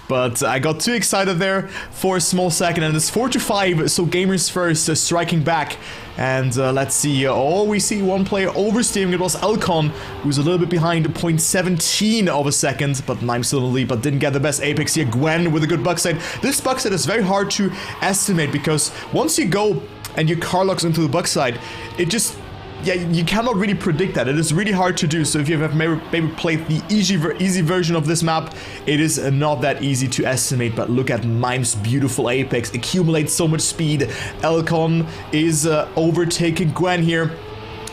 but I got too excited there for a small second, and it's 4-5. So Gamers First striking back. And let's see, we see one player oversteering. It was Elcon, who's a little bit behind, 0.17 of a second, but Mime still in the lead, but didn't get the best apex here. Gwen with a good bug set. This bug set is very hard to estimate, because once you go and your car locks into the bug side, it just... yeah, you cannot really predict that. It is really hard to do. So if you have maybe played the easy version of this map, it is not that easy to estimate. But look at Mime's beautiful apex. Accumulates so much speed. Elcon is overtaking Gwen here.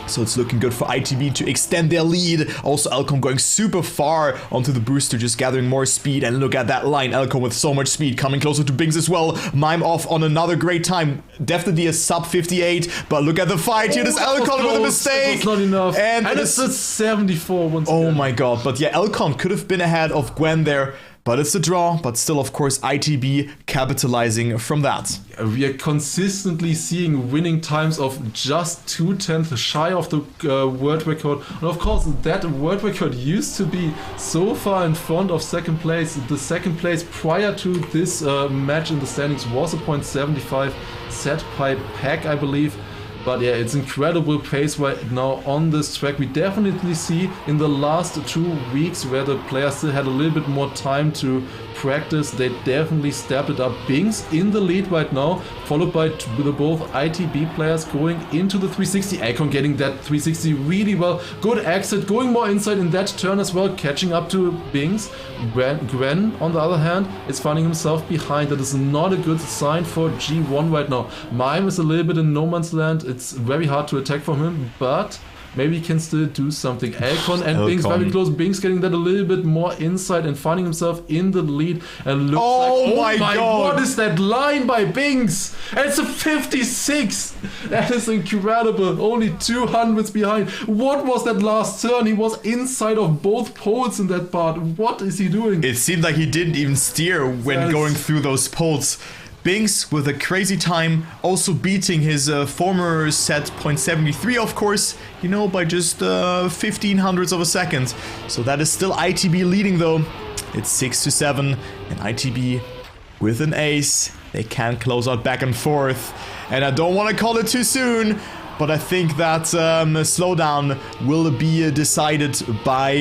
So it's looking good for ITB to extend their lead. Also, Elcon going super far onto the booster, just gathering more speed. And look at that line. Elcon with so much speed, coming closer to Binks as well. Mime off on another great time. Definitely a sub 58. But look at the fight here. This Elcon with a mistake. It's not enough. And it's a 74 once again. Oh my god. But yeah, Elcon could have been ahead of Gwen there. But it's a draw, but still, of course, ITB capitalizing from that. We are consistently seeing winning times of just 2/10 shy of the world record. And of course, that world record used to be so far in front of second place. The second place prior to this match in the standings was a 0.75 set by Pack, I believe. But yeah, it's incredible pace right now on this track. We definitely see in the last 2 weeks where the players still had a little bit more time to practice, they definitely stepped it up. Binks in the lead right now, followed by the both ITB players going into the 360. Elcon getting that 360 really well. Good exit, going more inside in that turn as well, catching up to Binks. Gwen, on the other hand, is finding himself behind. That is not a good sign for G1 right now. Mime is a little bit in no man's land. It's very hard to attack from him, but maybe he can still do something. Elcon and Binks very close. Binks getting that a little bit more inside and finding himself in the lead. And looks oh my god, what is that line by Binks? And it's a 56. That is incredible. Only 200s behind. What was that last turn? He was inside of both poles in that part. What is he doing? It seemed like he didn't even steer when going through those poles. Binks with a crazy time, also beating his former set 0.73, of course, you know, by just 1500ths of a second. So that is still ITB leading though. It's 6-7, and ITB with an ace. They can close out back and forth. And I don't want to call it too soon, but I think that slowdown will be decided by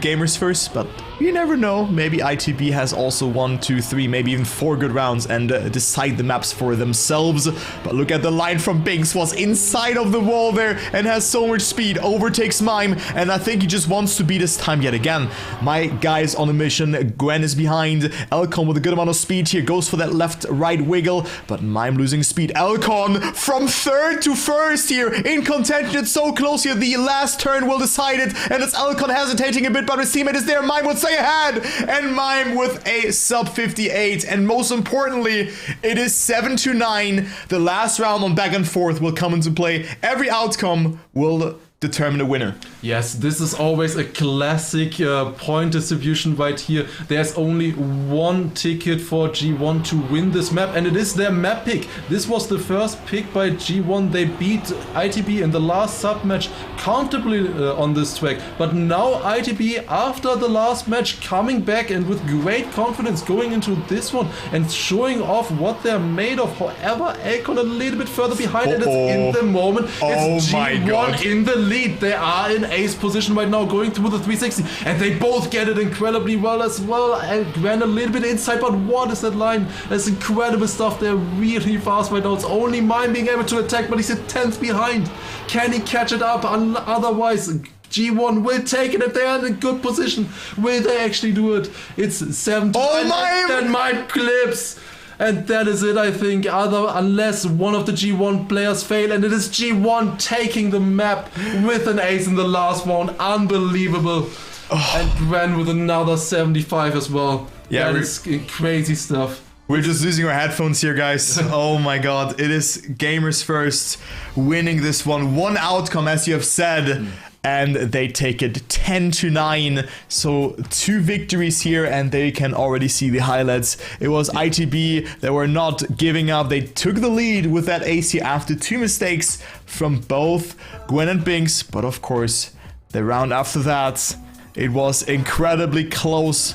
Gamers First. But you never know. Maybe ITB has also 1, 2, 3, maybe even 4 good rounds and decide the maps for themselves. But look at the line from Binks, was inside of the wall there and has so much speed, overtakes Mime, and I think he just wants to beat this time yet again. My guy's on a mission, Gwen is behind, Elcon with a good amount of speed here, goes for that left-right wiggle, but Mime losing speed. Elcon from 3rd to 1st here, in contention, it's so close here, the last turn will decide it, and it's Elcon hesitating a bit, but his teammate is there, Mime would stay ahead, and Mime with a sub 58, and most importantly, it is 7-9, the last round on back and forth will come into play, every outcome will determine a winner. Yes, this is always a classic point distribution right here. There's only one ticket for G1 to win this map, and it is their map pick. This was the first pick by G1. They beat ITB in the last sub match comfortably on this track. But now ITB, after the last match, coming back and with great confidence going into this one and showing off what they're made of. However, Elcon a little bit further behind, and it's in the moment. It's G1 in the lead. They are in ace position right now, going through the 360, and they both get it incredibly well as well. And Gwen a little bit inside, but what is that line? That's incredible stuff. They're really fast right now. It's only Mime being able to attack, but he's a 10th behind. Can he catch it up? Otherwise, G1 will take it if they are in a good position. Will they actually do it? It's 7-9. Then Mime clips. And that is it, I think, unless one of the G1 players fail, and it is G1 taking the map with an ace in the last round. Unbelievable. And Gwen with another 75 as well. Yeah, that is crazy stuff. We're just losing our headphones here, guys. Oh my god, it is Gamers First winning this one. One outcome, as you have said. And they take it 10-9. So 2 victories here, and they can already see the highlights. It was ITB that were not giving up. They took the lead with that ace here after 2 mistakes from both Gwen and Binks. But of course, the round after that, it was incredibly close.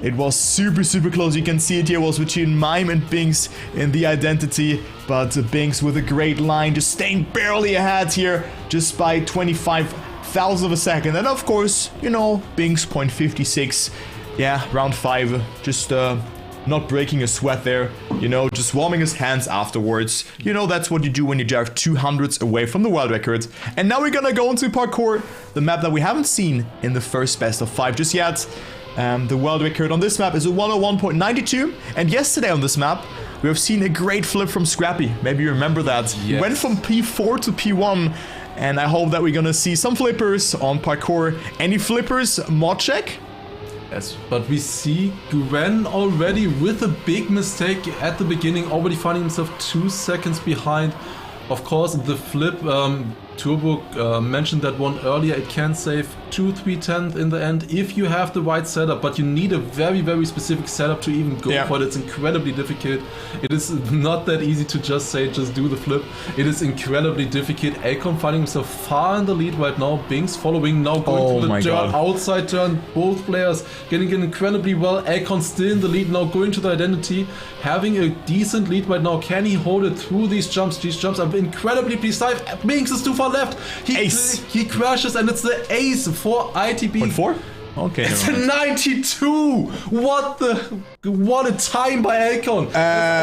It was super, super close. You can see it here was between Mime and Binks in the identity. But Binks with a great line, just staying barely ahead here, just by 25 thousandths of a second. And of course, you know, Binks 0.56. Yeah, round 5. Just not breaking a sweat there. You know, just warming his hands afterwards. You know, that's what you do when you drive 200s away from the world record. And now we're gonna go into parkour, the map that we haven't seen in the first best of 5 just yet. The world record on this map is a 101.92. And yesterday on this map, we have seen a great flip from Scrappy. Maybe you remember that. Yes. He went from P4 to P1. And I hope that we're gonna see some flippers on parkour. Any flippers, mod check? Yes, but we see Gwen already with a big mistake at the beginning, already finding himself 2 seconds behind. Of course, the flip, Turbo mentioned that one earlier, it can save 2/3 in the end if you have the right setup, but you need a very, very specific setup to even go for it. It's incredibly difficult. It is not that easy to just say, just do the flip. It is incredibly difficult. Elcon finding himself far in the lead right now. Binks following, now going to the turn, outside turn. Both players getting it incredibly well. Elcon still in the lead, now going to the identity, having a decent lead right now. Can he hold it through these jumps? These jumps are incredibly precise. Binks is too far left. He crashes, and it's the ace for ITB. 0.4? Okay. It's a 92. What a time by Elcon.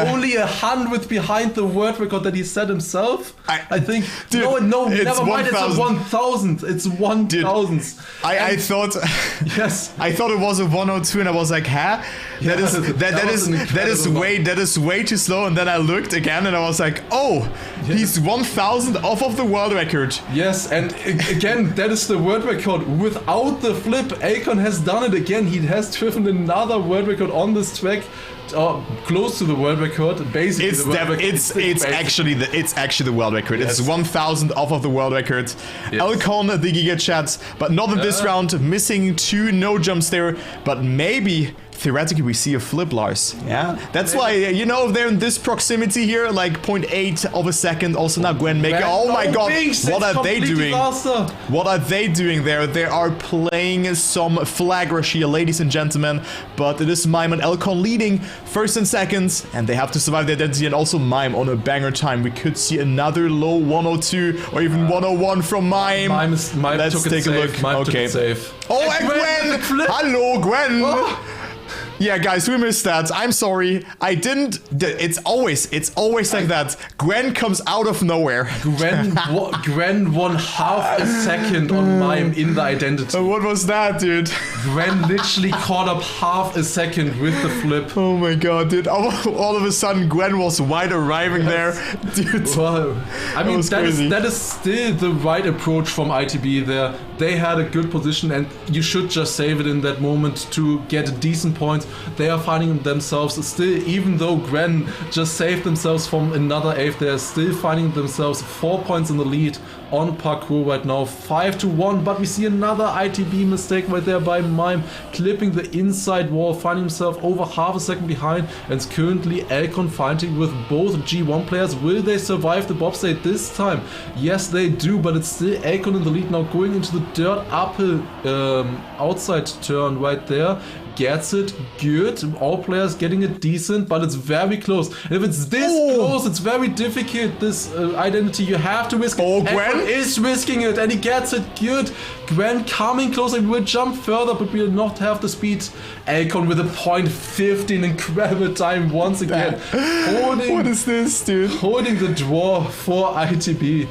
Only 100 behind the world record that he set himself. I think. Dude, no, never mind. It's a 1,000. It's 1,000. I thought. Yes. I thought it was a 102, and I was like, huh? That is way too slow. And then I looked again, and I was like, oh, he's 1,000 off of the world record. Yes, and again, that is the world record without the flip. Elcon has done it again. He has driven another world record on this track, close to the world record. Basically, it's actually the world record. Yes. It's 1,000 off of the world record. Yes. Elcon, the Giga Chat, but not in this round. Missing 2 no jumps there, but maybe theoretically we see a flip, Lars. Yeah, that's why, you know, if they're in this proximity here, like 0.8 of a second. Also now Gwen making, oh my god, what are they doing? What are they doing there? They are playing some flag rush here, ladies and gentlemen, but it is Mime and Elcon leading first and seconds, and they have to survive the identity, and also Mime on a banger time. We could see another low 102 or even 101 from Mime. Mime Let's take a look. Mime okay. took it safe. Oh, and Gwen! Hello, Gwen! Oh. Yeah, guys, we missed that. I'm sorry. I didn't. It's always like that. Gwen comes out of nowhere. Gwen won half a second on Mime in the identity. What was that, dude? Gwen literally caught up half a second with the flip. Oh my god, dude. All of a sudden, Gwen was wide arriving there. Dude. Wow. I mean, that is still the right approach from ITB there. They had a good position, and you should just save it in that moment to get decent points. They are finding themselves still, even though Gwen just saved themselves from another 8, they are still finding themselves 4 points in the lead on parkour right now, 5-1. But we see another ITB mistake right there by Mime, clipping the inside wall, finding himself over half a second behind, and it's currently Elcon fighting with both G1 players. Will they survive the bobsleigh this time? Yes, they do, but it's still Elcon in the lead now, going into the dirt uphill outside turn right there. Gets it good. All players getting it decent, but it's very close. And if it's this close, it's very difficult. This identity, you have to risk it. Oh, Gwen is risking it, and he gets it good. Gwen coming closer. We will jump further, but we will not have the speed. Elcon with a 0.15, incredible time once again. What is this, dude? Holding the draw for ITB.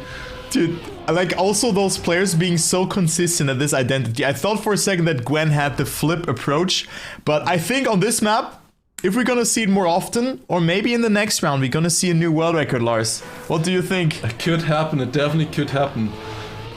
Dude, like also those players being so consistent at this identity. I thought for a second that Gwen had the flip approach, but I think on this map, if we're gonna see it more often, or maybe in the next round, we're gonna see a new world record, Lars. What do you think? It could happen, it definitely could happen.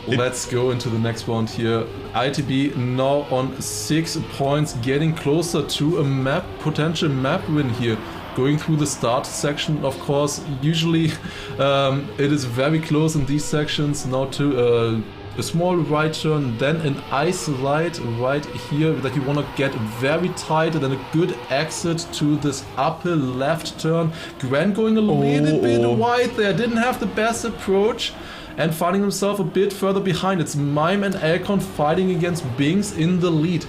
Let's go into the next round here. ITB now on 6 points, getting closer to a potential map win here. Going through the start section, of course, usually it is very close in these sections. Now to a small right turn, then an ice slide right here that you want to get very tight, and then a good exit to this upper left turn. Gwen going a little bit wide there, didn't have the best approach, and finding himself a bit further behind. It's Mime and Elcon fighting against Binks in the lead.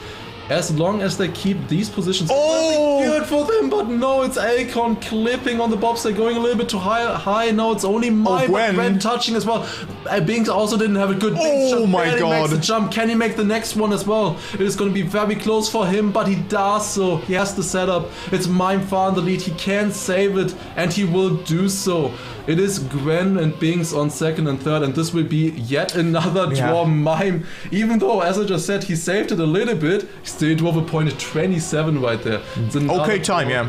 As long as they keep these positions, good for them, but no, it's Elcon clipping on the bobsleigh, going a little bit too high. No, it's only Mime, Gwen touching as well. Binks also didn't have a good oh my god, makes the jump. Can he make the next one as well? It is going to be very close for him, but he does so. He has the setup. It's Mime far in the lead. He can save it, and he will do so. It is Gwen and Binks on second and third, and this will be yet another draw. Mime, even though, as I just said, he saved it a little bit, he still drove a point at 27 right there. It's okay time, draw.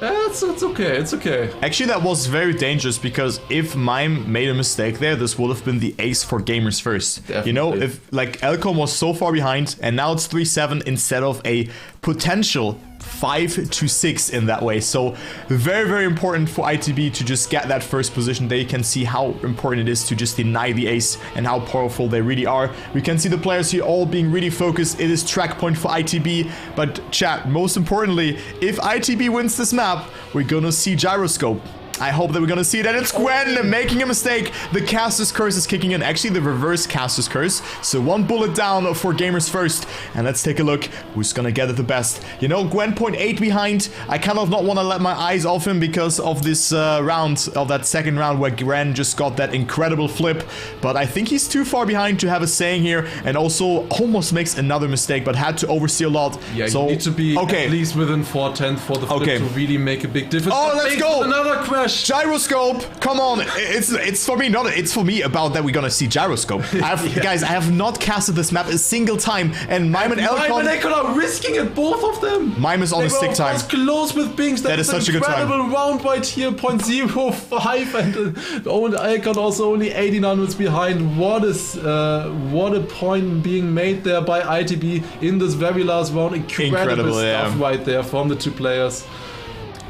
It's okay, it's okay. Actually, that was very dangerous, because if Mime made a mistake there, this would have been the ace for Gamers First. Definitely. You know, if like Elcon was so far behind, and now it's 3-7 instead of a potential 5-6 in that way. So very, very important for ITB to just get that first position. They can see how important it is to just deny the ace and how powerful they really are. We can see the players here all being really focused. It is track point for ITB, but chat, most importantly, if ITB wins this map, we're gonna see gyroscope. I hope that we're gonna see that. It's Gwen making a mistake. The Caster's Curse is kicking in. Actually, the reverse Caster's Curse. So 1 bullet down for Gamers First. And let's take a look who's gonna get it the best. You know, Gwen 0.8 behind. I kind of not want to let my eyes off him because of this round, of that second round where Gwen just got that incredible flip. But I think he's too far behind to have a saying here. And also almost makes another mistake, but had to oversee a lot. Yeah, so, you need to be at least within 4/10 for the flip to really make a big difference. Oh, let's go! Another crash. Gyroscope, come on! It's for me, it's for me about that we're gonna see gyroscope. Guys, I have not casted this map a single time, and Mime and Elcon are risking it, both of them. Mime is on a stick time. Close with Binks. That is such a good time. Incredible round right here, 0.05, and Elcon also only 1800s behind. What a point being made there by ITB in this very last round. Incredible stuff right there from the two players.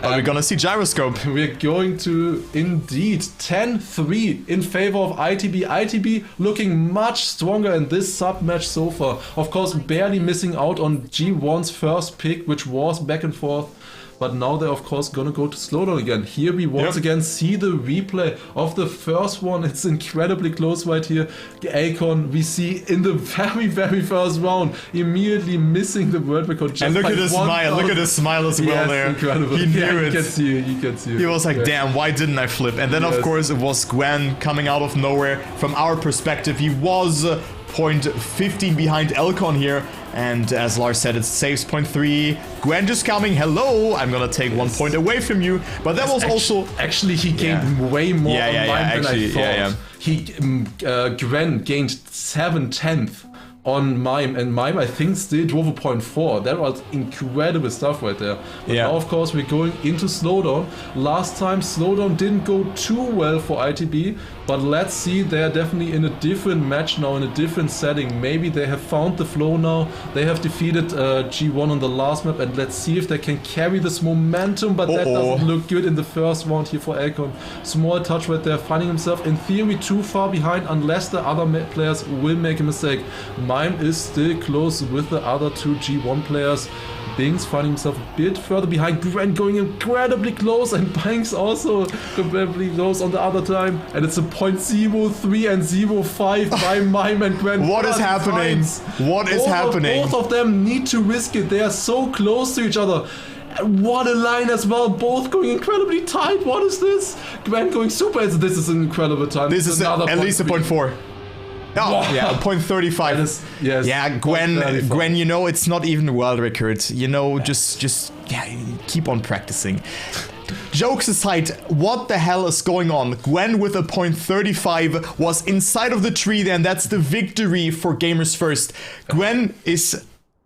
But we're gonna see Gyroscope. We're going to indeed 10-3 in favor of ITB. ITB looking much stronger in this sub-match so far. Of course, barely missing out on G1's first pick, which was back and forth. But now they're of course gonna go to slowdown again. Here we once again see the replay of the first one. It's incredibly close right here. Alcon we see in the very, very first round immediately missing the world record. Just And look by at his smile. Look at his smile as well yes, there. Incredible. He knew You it. can see it. You can see it. He was like, damn, why didn't I flip? And then of Yes. course it was Gwen coming out of nowhere. From our perspective, he was 0.15 behind Alcon here. And as Lars said, it saves 0.3. Gwen just coming, hello, I'm gonna take 1 point away from you. But that was also... Actually, he gained way more Yeah, yeah, on yeah, mine actually, than I thought. yeah, He Gwen gained 7/10 on Mime, and Mime I think still drove a 0.4. That was incredible stuff right there. But Yeah. now of course we're going into slowdown. Last time slowdown didn't go too well for ITB, but let's see, they're definitely in a different match now, in a different setting. Maybe they have found the flow now. They have defeated G1 on the last map, and let's see if they can carry this momentum, but that doesn't look good in the first round here for Alcon. Small touch right there, finding himself in theory too far behind unless the other players will make a mistake. Mime is still close with the other two G1 players. Binks finding himself a bit further behind. Gwen going incredibly close, and Binks also incredibly close on the other time. And it's a 0.03 and 0.5 by Mime and Gwen. What is First happening? times. What is happening? Both of them need to risk it. They are so close to each other. What a line as well. Both going incredibly tight. What is this? Gwen going super. This is an incredible time. This is another at least a 0.4. Oh, Wow. yeah, 0.35. Yes. Yeah, Gwen, 0.35. Gwen, you know, it's not even world record. You know, just keep on practicing. Jokes aside, what the hell is going on? Gwen with a 0.35 was inside of the tree there, and that's the victory for Gamers First. Gwen is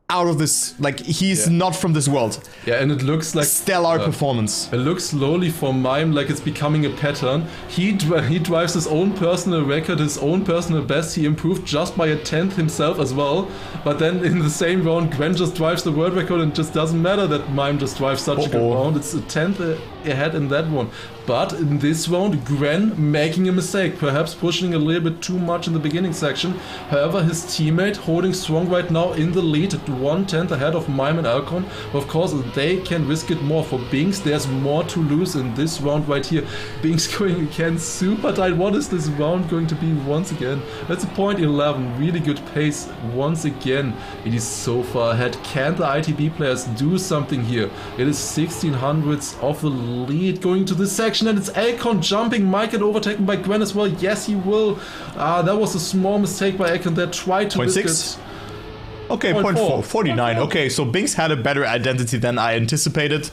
out of this, like, he's not from this world. Yeah, and it looks like Stellar performance. It looks slowly for Mime like it's becoming a pattern. He drives his own personal record, his own personal best. He improved just by a 10th himself as well. But then in the same round, Gwen just drives the world record, and it just doesn't matter that Mime just drives such a good round. It's a 10th ahead in that one. But in this round, Gwen making a mistake, perhaps pushing a little bit too much in the beginning section. However, his teammate holding strong right now in the lead at 1/10 ahead of Mime and Alcon. Of course, they can risk it more. For Binks, there's more to lose in this round right here. Binks going again super tight. What is this round going to be once again? That's a 0.11. Really good pace once again. It is so far ahead. Can the ITB players do something here? It is 1600ths of the lead going to this section, and it's Alcon jumping. Might get overtaken by Gwen as well. Yes, he will. That was a small mistake by Alcon that tried to risk 0.6? it. Okay, 0.4, 49. Okay, so Binks had a better identity than I anticipated.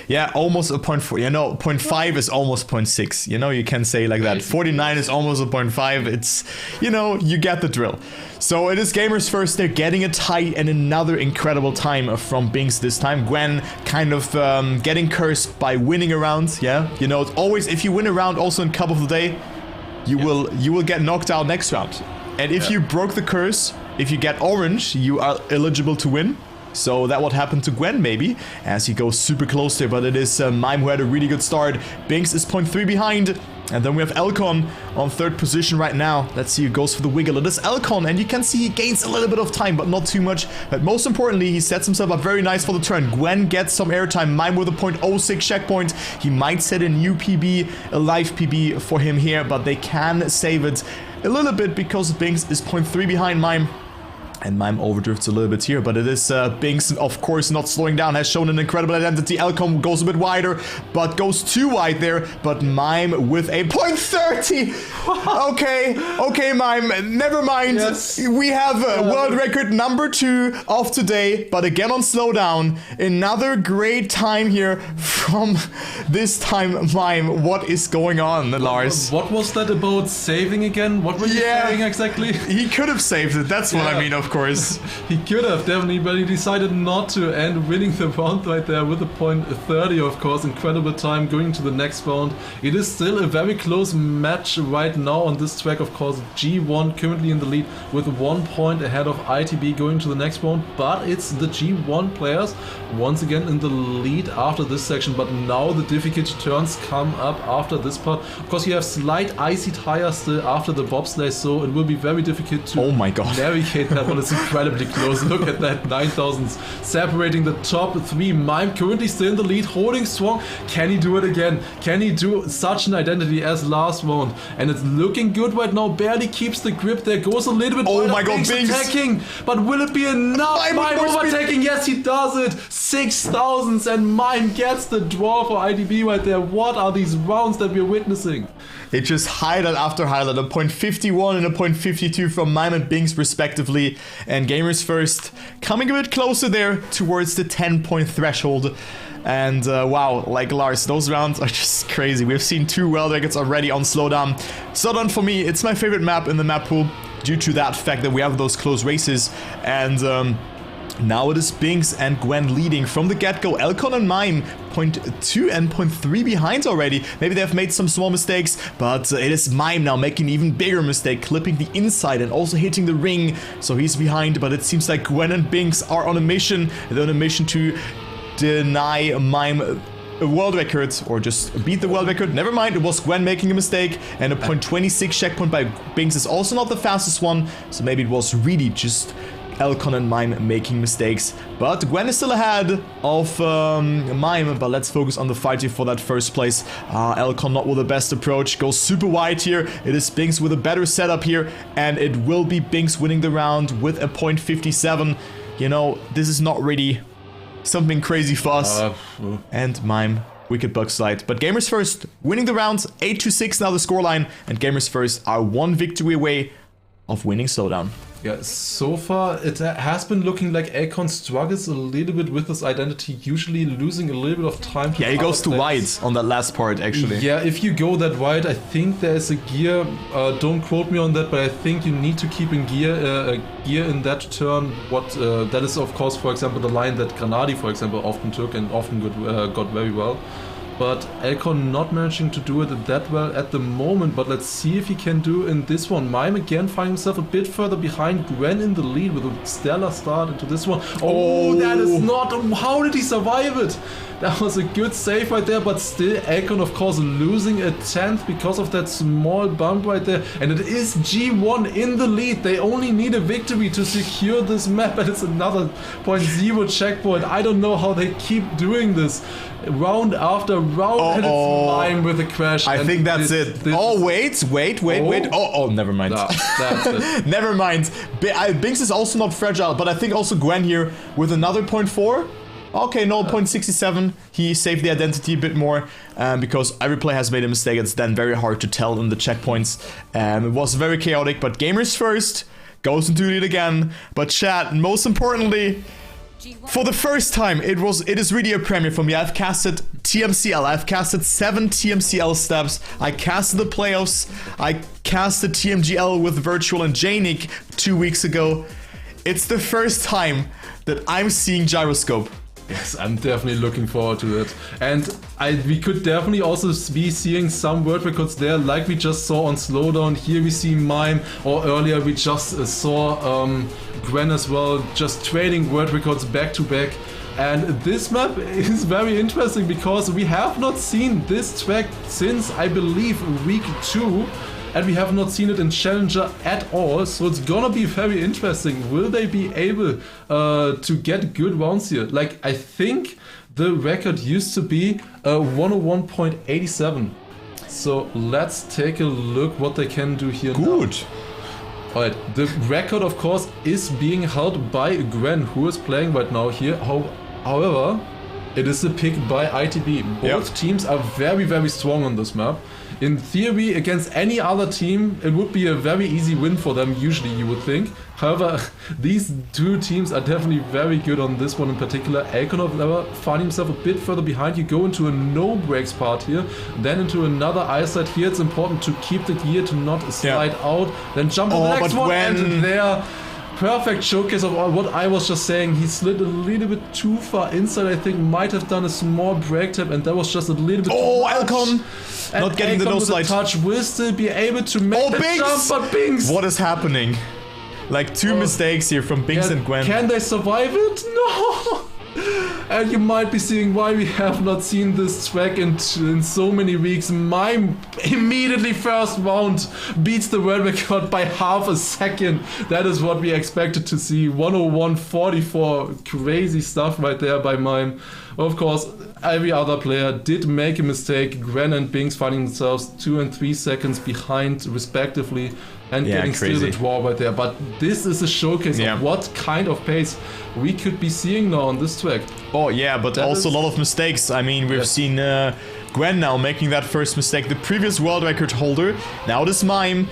Yeah, almost a 0.4. You know, 0.5 is almost 0.6. You know, you can say like that. 49 is almost a 0.5. It's, you know, you get the drill. So it is Gamers First. They're getting it tight, and another incredible time from Binks this time. Gwen kind of getting cursed by winning a round. Yeah, you know, it's always, if you win a round also in Cup of the Day, you will get knocked out next round. And if you broke the curse, if you get orange, you are eligible to win. So that what happened to Gwen maybe, as he goes super close there, but it is Mime who had a really good start. Binks is 0.3 behind, and then we have Alcon on third position right now. Let's see who goes for the wiggle. It is Alcon, and you can see he gains a little bit of time, but not too much. But most importantly, he sets himself up very nice for the turn. Gwen gets some airtime. Mime with a 0.06 checkpoint. He might set a new PB, a live PB for him here, but they can save it a little bit because Binks is 0.3 behind Mime. And Mime overdrifts a little bit here, but it is Binks, of course, not slowing down, has shown an incredible identity. Alcon goes a bit wider, but goes too wide there. But Mime with a 0.30. Okay, Mime, never mind. Yes. We have world record number 2 of today, but again on slowdown. Another great time here from this time, Mime. What is going on, Lars? What was that about saving again? What were you saying exactly? He could have saved it. That's what I mean, of of course. He could have definitely, but he decided not to, and winning the round right there with a point 30, of course. Incredible time going to the next round. It is still a very close match right now on this track, of course. G1 currently in the lead with 1 point ahead of ITB going to the next round, but it's the G1 players once again in the lead after this section. But now the difficult turns come up after this part. Of course, you have slight icy tires still after the bobsleigh, so it will be very difficult to Oh my God. navigate that one. It's incredibly close. Look at that, 9,000s separating the top 3. Mime currently still in the lead, holding strong. Can he do it again? Can he do such an identity as last round? And it's looking good right now. Barely keeps the grip. There goes a little bit. Oh my God, Binks attacking, but will it be enough? Mime overtaking. Yes, he does it. 6,000s, and Mime gets the draw for ITB right there. What are these rounds that we're witnessing? It just highlight after highlight, a point 51 and a point 52 from Mime and Binks respectively. And Gamers First coming a bit closer there towards the 10-point threshold. And wow, like Lars, those rounds are just crazy. We've seen 2 world records already on Slowdown. Slowdown for me, it's my favorite map in the map pool due to that fact that we have those close races. And now it is Binks and Gwen leading from the get-go. Elcon and Mime 0.2 and 0.3 behind already. Maybe they've made some small mistakes, but it is Mime now making an even bigger mistake, clipping the inside and also hitting the ring. So he's behind, but it seems like Gwen and Binks are on a mission. They're on a mission to deny Mime a world record, or just beat the world record. Never mind, it was Gwen making a mistake, and a 0.26 checkpoint by Binks is also not the fastest one, so maybe it was really just Elcon and Mime making mistakes. But Gwen is still ahead of Mime, but let's focus on the fight here for that first place. Elcon not with the best approach, goes super wide here. It is Binks with a better setup here, and it will be Binks winning the round with a 0.57. You know, this is not really something crazy for us. And Mime, wicked bug slide. But Gamers First winning the round, 8-6 now the scoreline, and Gamers First are 1 victory away of winning Slowdown. Yeah, so far it has been looking like Elcon struggles a little bit with his identity, usually losing a little bit of time. Yeah, he goes too wide on that last part, actually. Yeah, if you go that wide, I think there is a gear. Don't quote me on that, but I think you need to keep in gear in that turn. What that is, of course, for example, the line that Granadi, for example, often took and often got very well. But Elcon not managing to do it that well at the moment, but let's see if he can do in this one. Mime again finding himself a bit further behind. Gwen in the lead with a stellar start into this one. Oh, that is not... How did he survive it? That was a good save right there, but still Elcon, of course, losing a 10th because of that small bump right there. And it is G1 in the lead. They only need a victory to secure this map, and it's another 0.0 checkpoint. I don't know how they keep doing this. Round after round, and it's Mime with a crash. I think that's it. Oh, wait. Oh, never mind. No, that's it. Never mind. Binks is also not fragile, but I think also Gwen here with another 0.4. Okay, no, 0.67. He saved the identity a bit more because every player has made a mistake. It's then very hard to tell in the checkpoints. It was very chaotic, but Gamers First goes into it again. But chat, most importantly, for the first time, it is really a premiere for me. I've casted TMCL. I've casted 7 TMCL steps. I casted the playoffs. I casted TMGL with Virtual and Janik 2 weeks ago. It's the first time that I'm seeing Gyroscope. Yes, I'm definitely looking forward to it. And we could definitely also be seeing some world records there, like we just saw on Slowdown. Here we see Mime, or earlier we just saw Gwen as well, just trading world records back to back. And this map is very interesting because we have not seen this track since, I believe, week 2. And we have not seen it in Challenger at all, so it's gonna be very interesting. Will they be able to get good rounds here? Like, I think the record used to be 101.87. So let's take a look what they can do here now. Good. Alright, the record, of course, is being held by Gwen, who is playing right now here. However, it is a pick by ITB. Both teams are very, very strong on this map. In theory, against any other team, it would be a very easy win for them, usually, you would think. However, these two teams are definitely very good on this one in particular. Elcon, however, finding himself a bit further behind. You go into a no brakes part here, then into another eyesight here. It's important to keep the gear to not slide out, then jump on the next one, and there perfect showcase of what I was just saying. He slid a little bit too far inside, I think. Might have done a small break tap, and that was just a little bit too much. Elcon! Not getting the no slide. Touch will still be able to make the jump, but Binks! What is happening? Like, two mistakes here from Binks and Gwen. Can they survive it? No! And you might be seeing why we have not seen this track in so many weeks. Mime immediately first round beats the world record by half a second. That is what we expected to see. 101.44. Crazy stuff right there by Mime. Of course, every other player did make a mistake. Gwen and Binks finding themselves 2 and 3 seconds behind respectively. And getting still the draw right there. But this is a showcase of what kind of pace we could be seeing now on this track. Oh yeah, but also a lot of mistakes. I mean, we've seen Gwen now making that first mistake. The previous world record holder, now this Mime,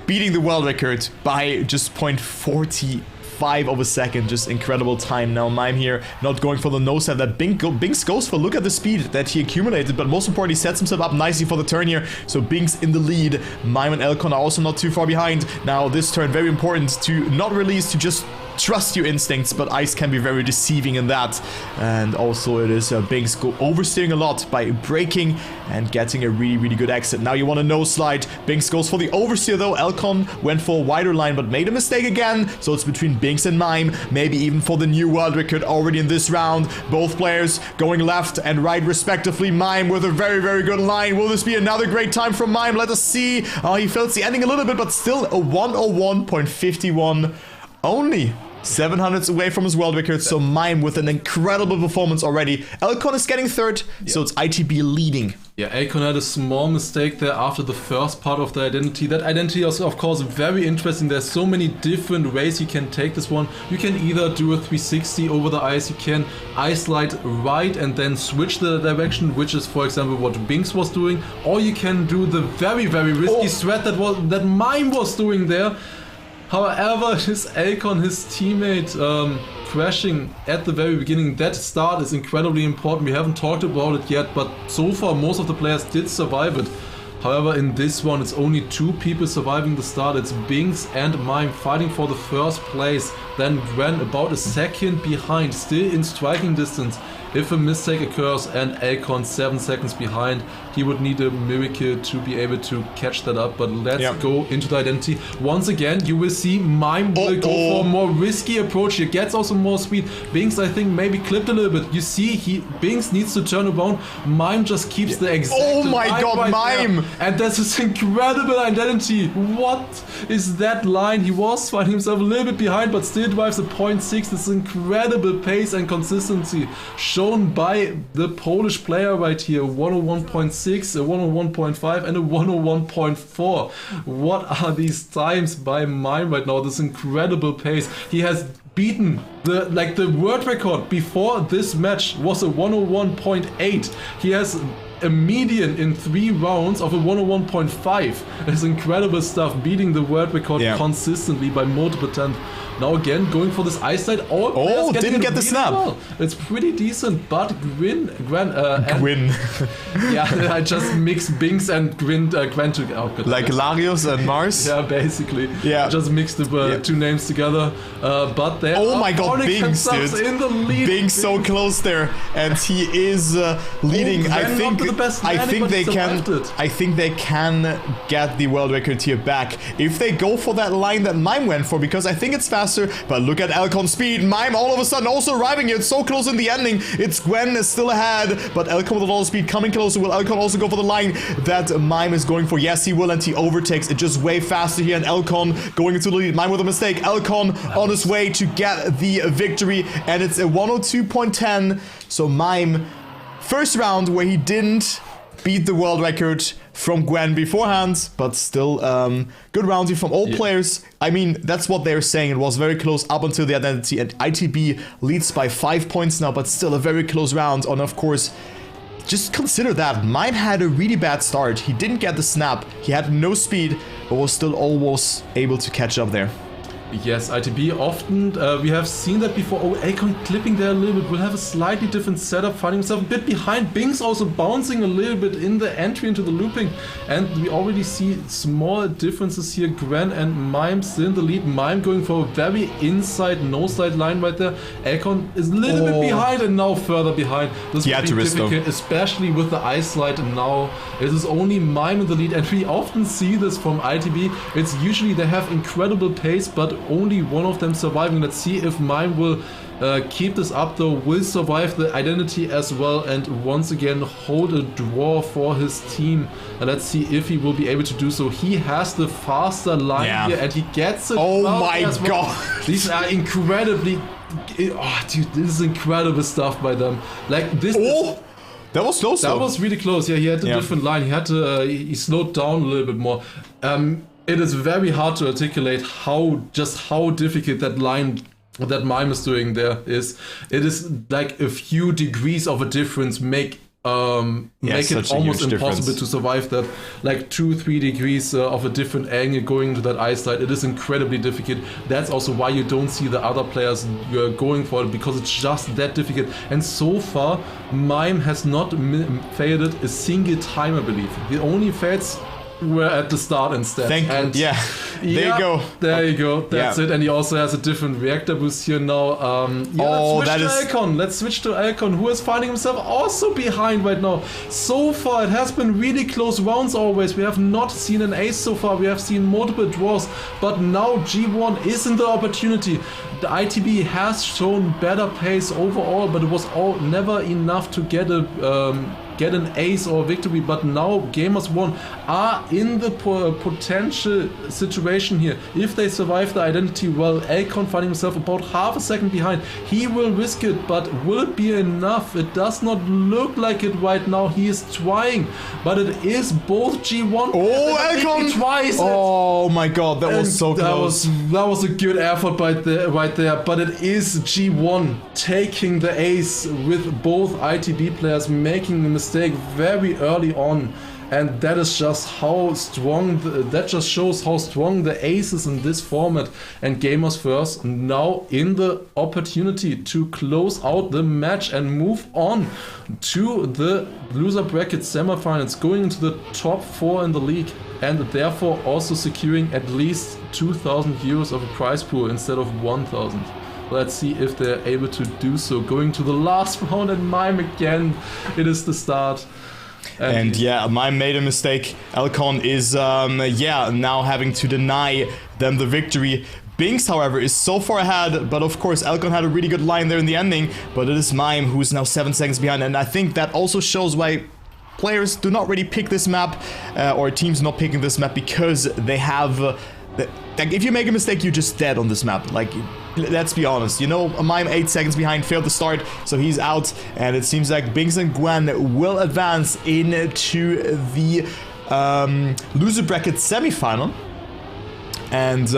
beating the world record by just 0.45 of a second. Just incredible time. Now Mime here not going for the nose side that Binks goes for. Look at the speed that he accumulated, but most importantly sets himself up nicely for the turn here. So Binks in the lead. Mime and Elcon are also not too far behind. Now this turn very important to not release, to just trust your instincts, but ice can be very deceiving in that. And also it is Binks go oversteering a lot by braking and getting a really good exit. Now you want a no slide. Binks goes for the oversteer though. Elcon went for a wider line but made a mistake again. So it's between Binks and Mime, maybe even for the new world record already in this round. Both players going left and right respectively. Mime with a very good line. Will this be another great time from Mime? Let us see. He fails the ending a little bit, but still a 101.51 only. 700s away from his world record, so Mime with an incredible performance already. Elcon is getting third, so it's ITB leading. Yeah, Elcon had a small mistake there after the first part of the identity. That identity is, of course, very interesting. There's so many different ways you can take this one. You can either do a 360 over the ice, you can ice slide right and then switch the direction, which is, for example, what Binks was doing, or you can do the very risky threat that Mime was doing there. However, his Elcon, his teammate, crashing at the very beginning, that start is incredibly important. We haven't talked about it yet, but so far most of the players did survive it. However, in this one, it's only 2 people surviving the start. It's Binks and Mime fighting for the first place. Then Gwen about a second behind, still in striking distance. If a mistake occurs and Elcon 7 seconds behind, he would need a miracle to be able to catch that up. But let's go into the identity. Once again, you will see Mime will go for a more risky approach here. Gets also more speed. Binks, I think, maybe clipped a little bit. You see, Binks needs to turn around. Mime just keeps the exact Oh my god, right Mime! There. And that's his incredible identity. What is that line? He was finding himself a little bit behind, but still drives a 0.6. This incredible pace and consistency shown by the Polish player right here. 101.6, a 101.5 and a 101.4. What are these times by Mime right now? This incredible pace. He has beaten the world record before this match was a 101.8. He has a median in 3 rounds of a 101.5. It's incredible stuff, beating the world record consistently by multiple times. Now again, going for this ice side. Oh, didn't get the snap. Well. It's pretty decent, but Gwyn. Yeah, I just mixed Binks and Gwen together. Oh, like Larios and Mars? Yeah, basically. Yeah. Just mixed the 2 names together. But they oh my god, Binks, dude. In the lead. Binks so close there, and he is leading. I think they can get the world record here back if they go for that line that Mime went for, because I think it's faster. But look at Elcon's speed. Mime all of a sudden also arriving here. It's so close in the ending. It's Gwen is still ahead, but Elcon with a lot of speed coming closer. Will Elcon also go for the line that Mime is going for? Yes, he will, and he overtakes it just way faster here. And Elcon going into the lead. Mime with a mistake. Elcon on his way to get the victory, and it's a 102.10. So Mime, first round where he didn't beat the world record from Gwen beforehand, but still good round here from all players. I mean, that's what they're saying. It was very close up until the identity, and ITB leads by 5 points now, but still a very close round. And of course, just consider that Mime had a really bad start. He didn't get the snap. He had no speed, but was still almost able to catch up there. Yes, ITB often, we have seen that before. Oh, Alcon clipping there a little bit, will have a slightly different setup, finding himself a bit behind. Binks also bouncing a little bit in the entry into the looping. And we already see small differences here. Gwen and Mime still in the lead. Mime going for a very inside, no-slide line right there. Alcon is a little bit behind and now further behind. This will be difficult, especially with the ice slide now. It is only Mime in the lead, and we often see this from ITB. It's usually they have incredible pace, but only one of them surviving. Let's see if Mime will keep this up though, will survive the identity as well, and once again hold a draw for his team. And let's see if he will be able to do so. He has the faster line here and he gets it. Oh my god. These are incredibly... Oh, dude, this is incredible stuff by them. Like this... That was close though. That was really close. Yeah, he had a different line. He had to... he slowed down a little bit more. It is very hard to articulate how difficult that line that Mime is doing there is. It is like a few degrees of a difference make it almost impossible to survive that, like 2-3 degrees of a different angle going into that ice slide. It is incredibly difficult. That's also why you don't see the other players going for it, because it's just that difficult. And so far Mime has not failed it a single time, I believe. The only fails were at the start instead. There you go. There you go. That's it. And he also has a different reactor boost here now. Let's switch to Alcon, who is finding himself also behind right now. So far, it has been really close rounds always. We have not seen an ace so far. We have seen multiple draws, but now G1 is in the opportunity. The ITB has shown better pace overall, but it was never enough to get an ace or a victory. But now Gamers1 are in the potential situation here. If they survive the identity well, Alcon finding himself about half a second behind. He will risk it, but will it be enough? It does not look like it right now. He is trying, but it is both G1. Oh, Alcon! Twice. Oh my god, that was so close. That was a good effort right there, but it is G1 taking the ace with both ITB players making a mistake very early on. And that is just how strong, that just shows how strong the ace is in this format. And Gamers First now in the opportunity to close out the match and move on to the loser bracket semifinals, going into the top 4 in the league, and therefore also securing at least 2,000 euros of a prize pool instead of 1,000. Let's see if they're able to do so. Going to the last round, and Mime again. It is the start. And Mime made a mistake. Alcon is now having to deny them the victory. Binks, however, is so far ahead, but of course Alcon had a really good line there in the ending, but it is Mime who is now 7 seconds behind, and I think that also shows why players do not really pick this map, or teams not picking this map, because they have... like, if you make a mistake, you're just dead on this map. Like, let's be honest. You know, Mime 8 seconds behind, failed to start, so he's out. And it seems like Binks and Gwen will advance into the loser bracket semifinal. And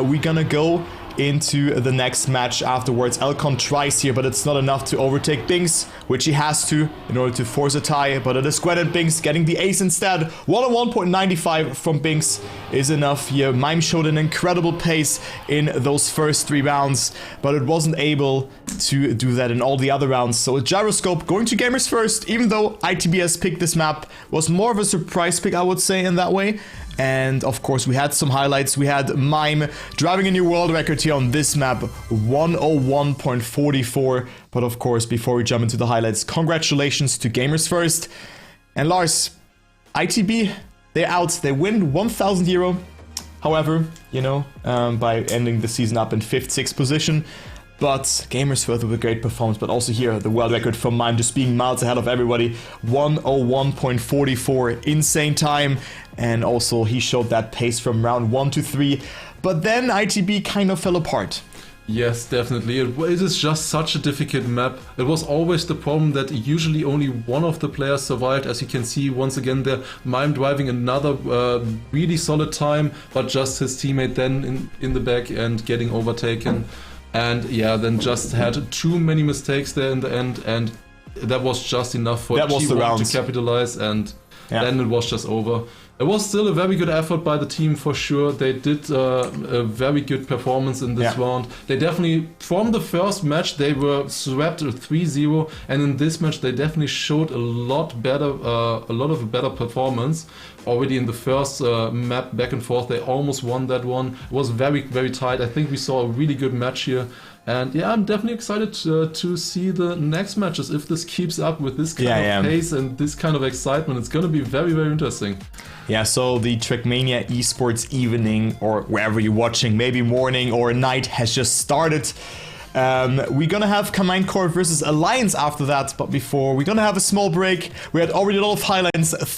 we're gonna go into the next match afterwards. Alcon tries here, but it's not enough to overtake Binks, which he has to in order to force a tie. But it is Gwen and Binks getting the ace instead. 101.95 from Binks is enough here. Mime showed an incredible pace in those first 3 rounds, but it wasn't able to do that in all the other rounds. So a gyroscope going to Gamers First, even though ITB has picked this map, was more of a surprise pick, I would say, in that way. And of course we had some highlights. We had Mime driving a new world record here on this map, 101.44. But of course, before we jump into the highlights, congratulations to Gamers First. And Lars, ITB, they're out. They win 1,000 euro. However, you know, by ending the season up in 5th, 6th position. But Gamers First with a great performance, but also here the world record from Mime just being miles ahead of everybody. 101.44, insane time. And also he showed that pace from round 1 to 3. But then ITB kind of fell apart. Yes, definitely. It is just such a difficult map. It was always the problem that usually only one of the players survived. As you can see, once again there, Mime driving another really solid time, but just his teammate then in the back and getting overtaken. And yeah, then just had too many mistakes there in the end, and that was just enough for G1 to capitalize, and then it was just over. It was still a very good effort by the team for sure. They did a very good performance in this round. They definitely, from the first match, they were swept 3-0, and in this match they definitely showed a lot of a better performance. Already in the first map back and forth, they almost won that one. It was very, very tight. I think we saw a really good match here. And yeah, I'm definitely excited to see the next matches. If this keeps up with this kind of pace and this kind of excitement, it's going to be very, very interesting. Yeah, so the Trackmania esports evening, or wherever you're watching, maybe morning or night, has just started. We're gonna have Combined Core versus Alliance after that, but before, we're gonna have a small break. We had already a lot of highlights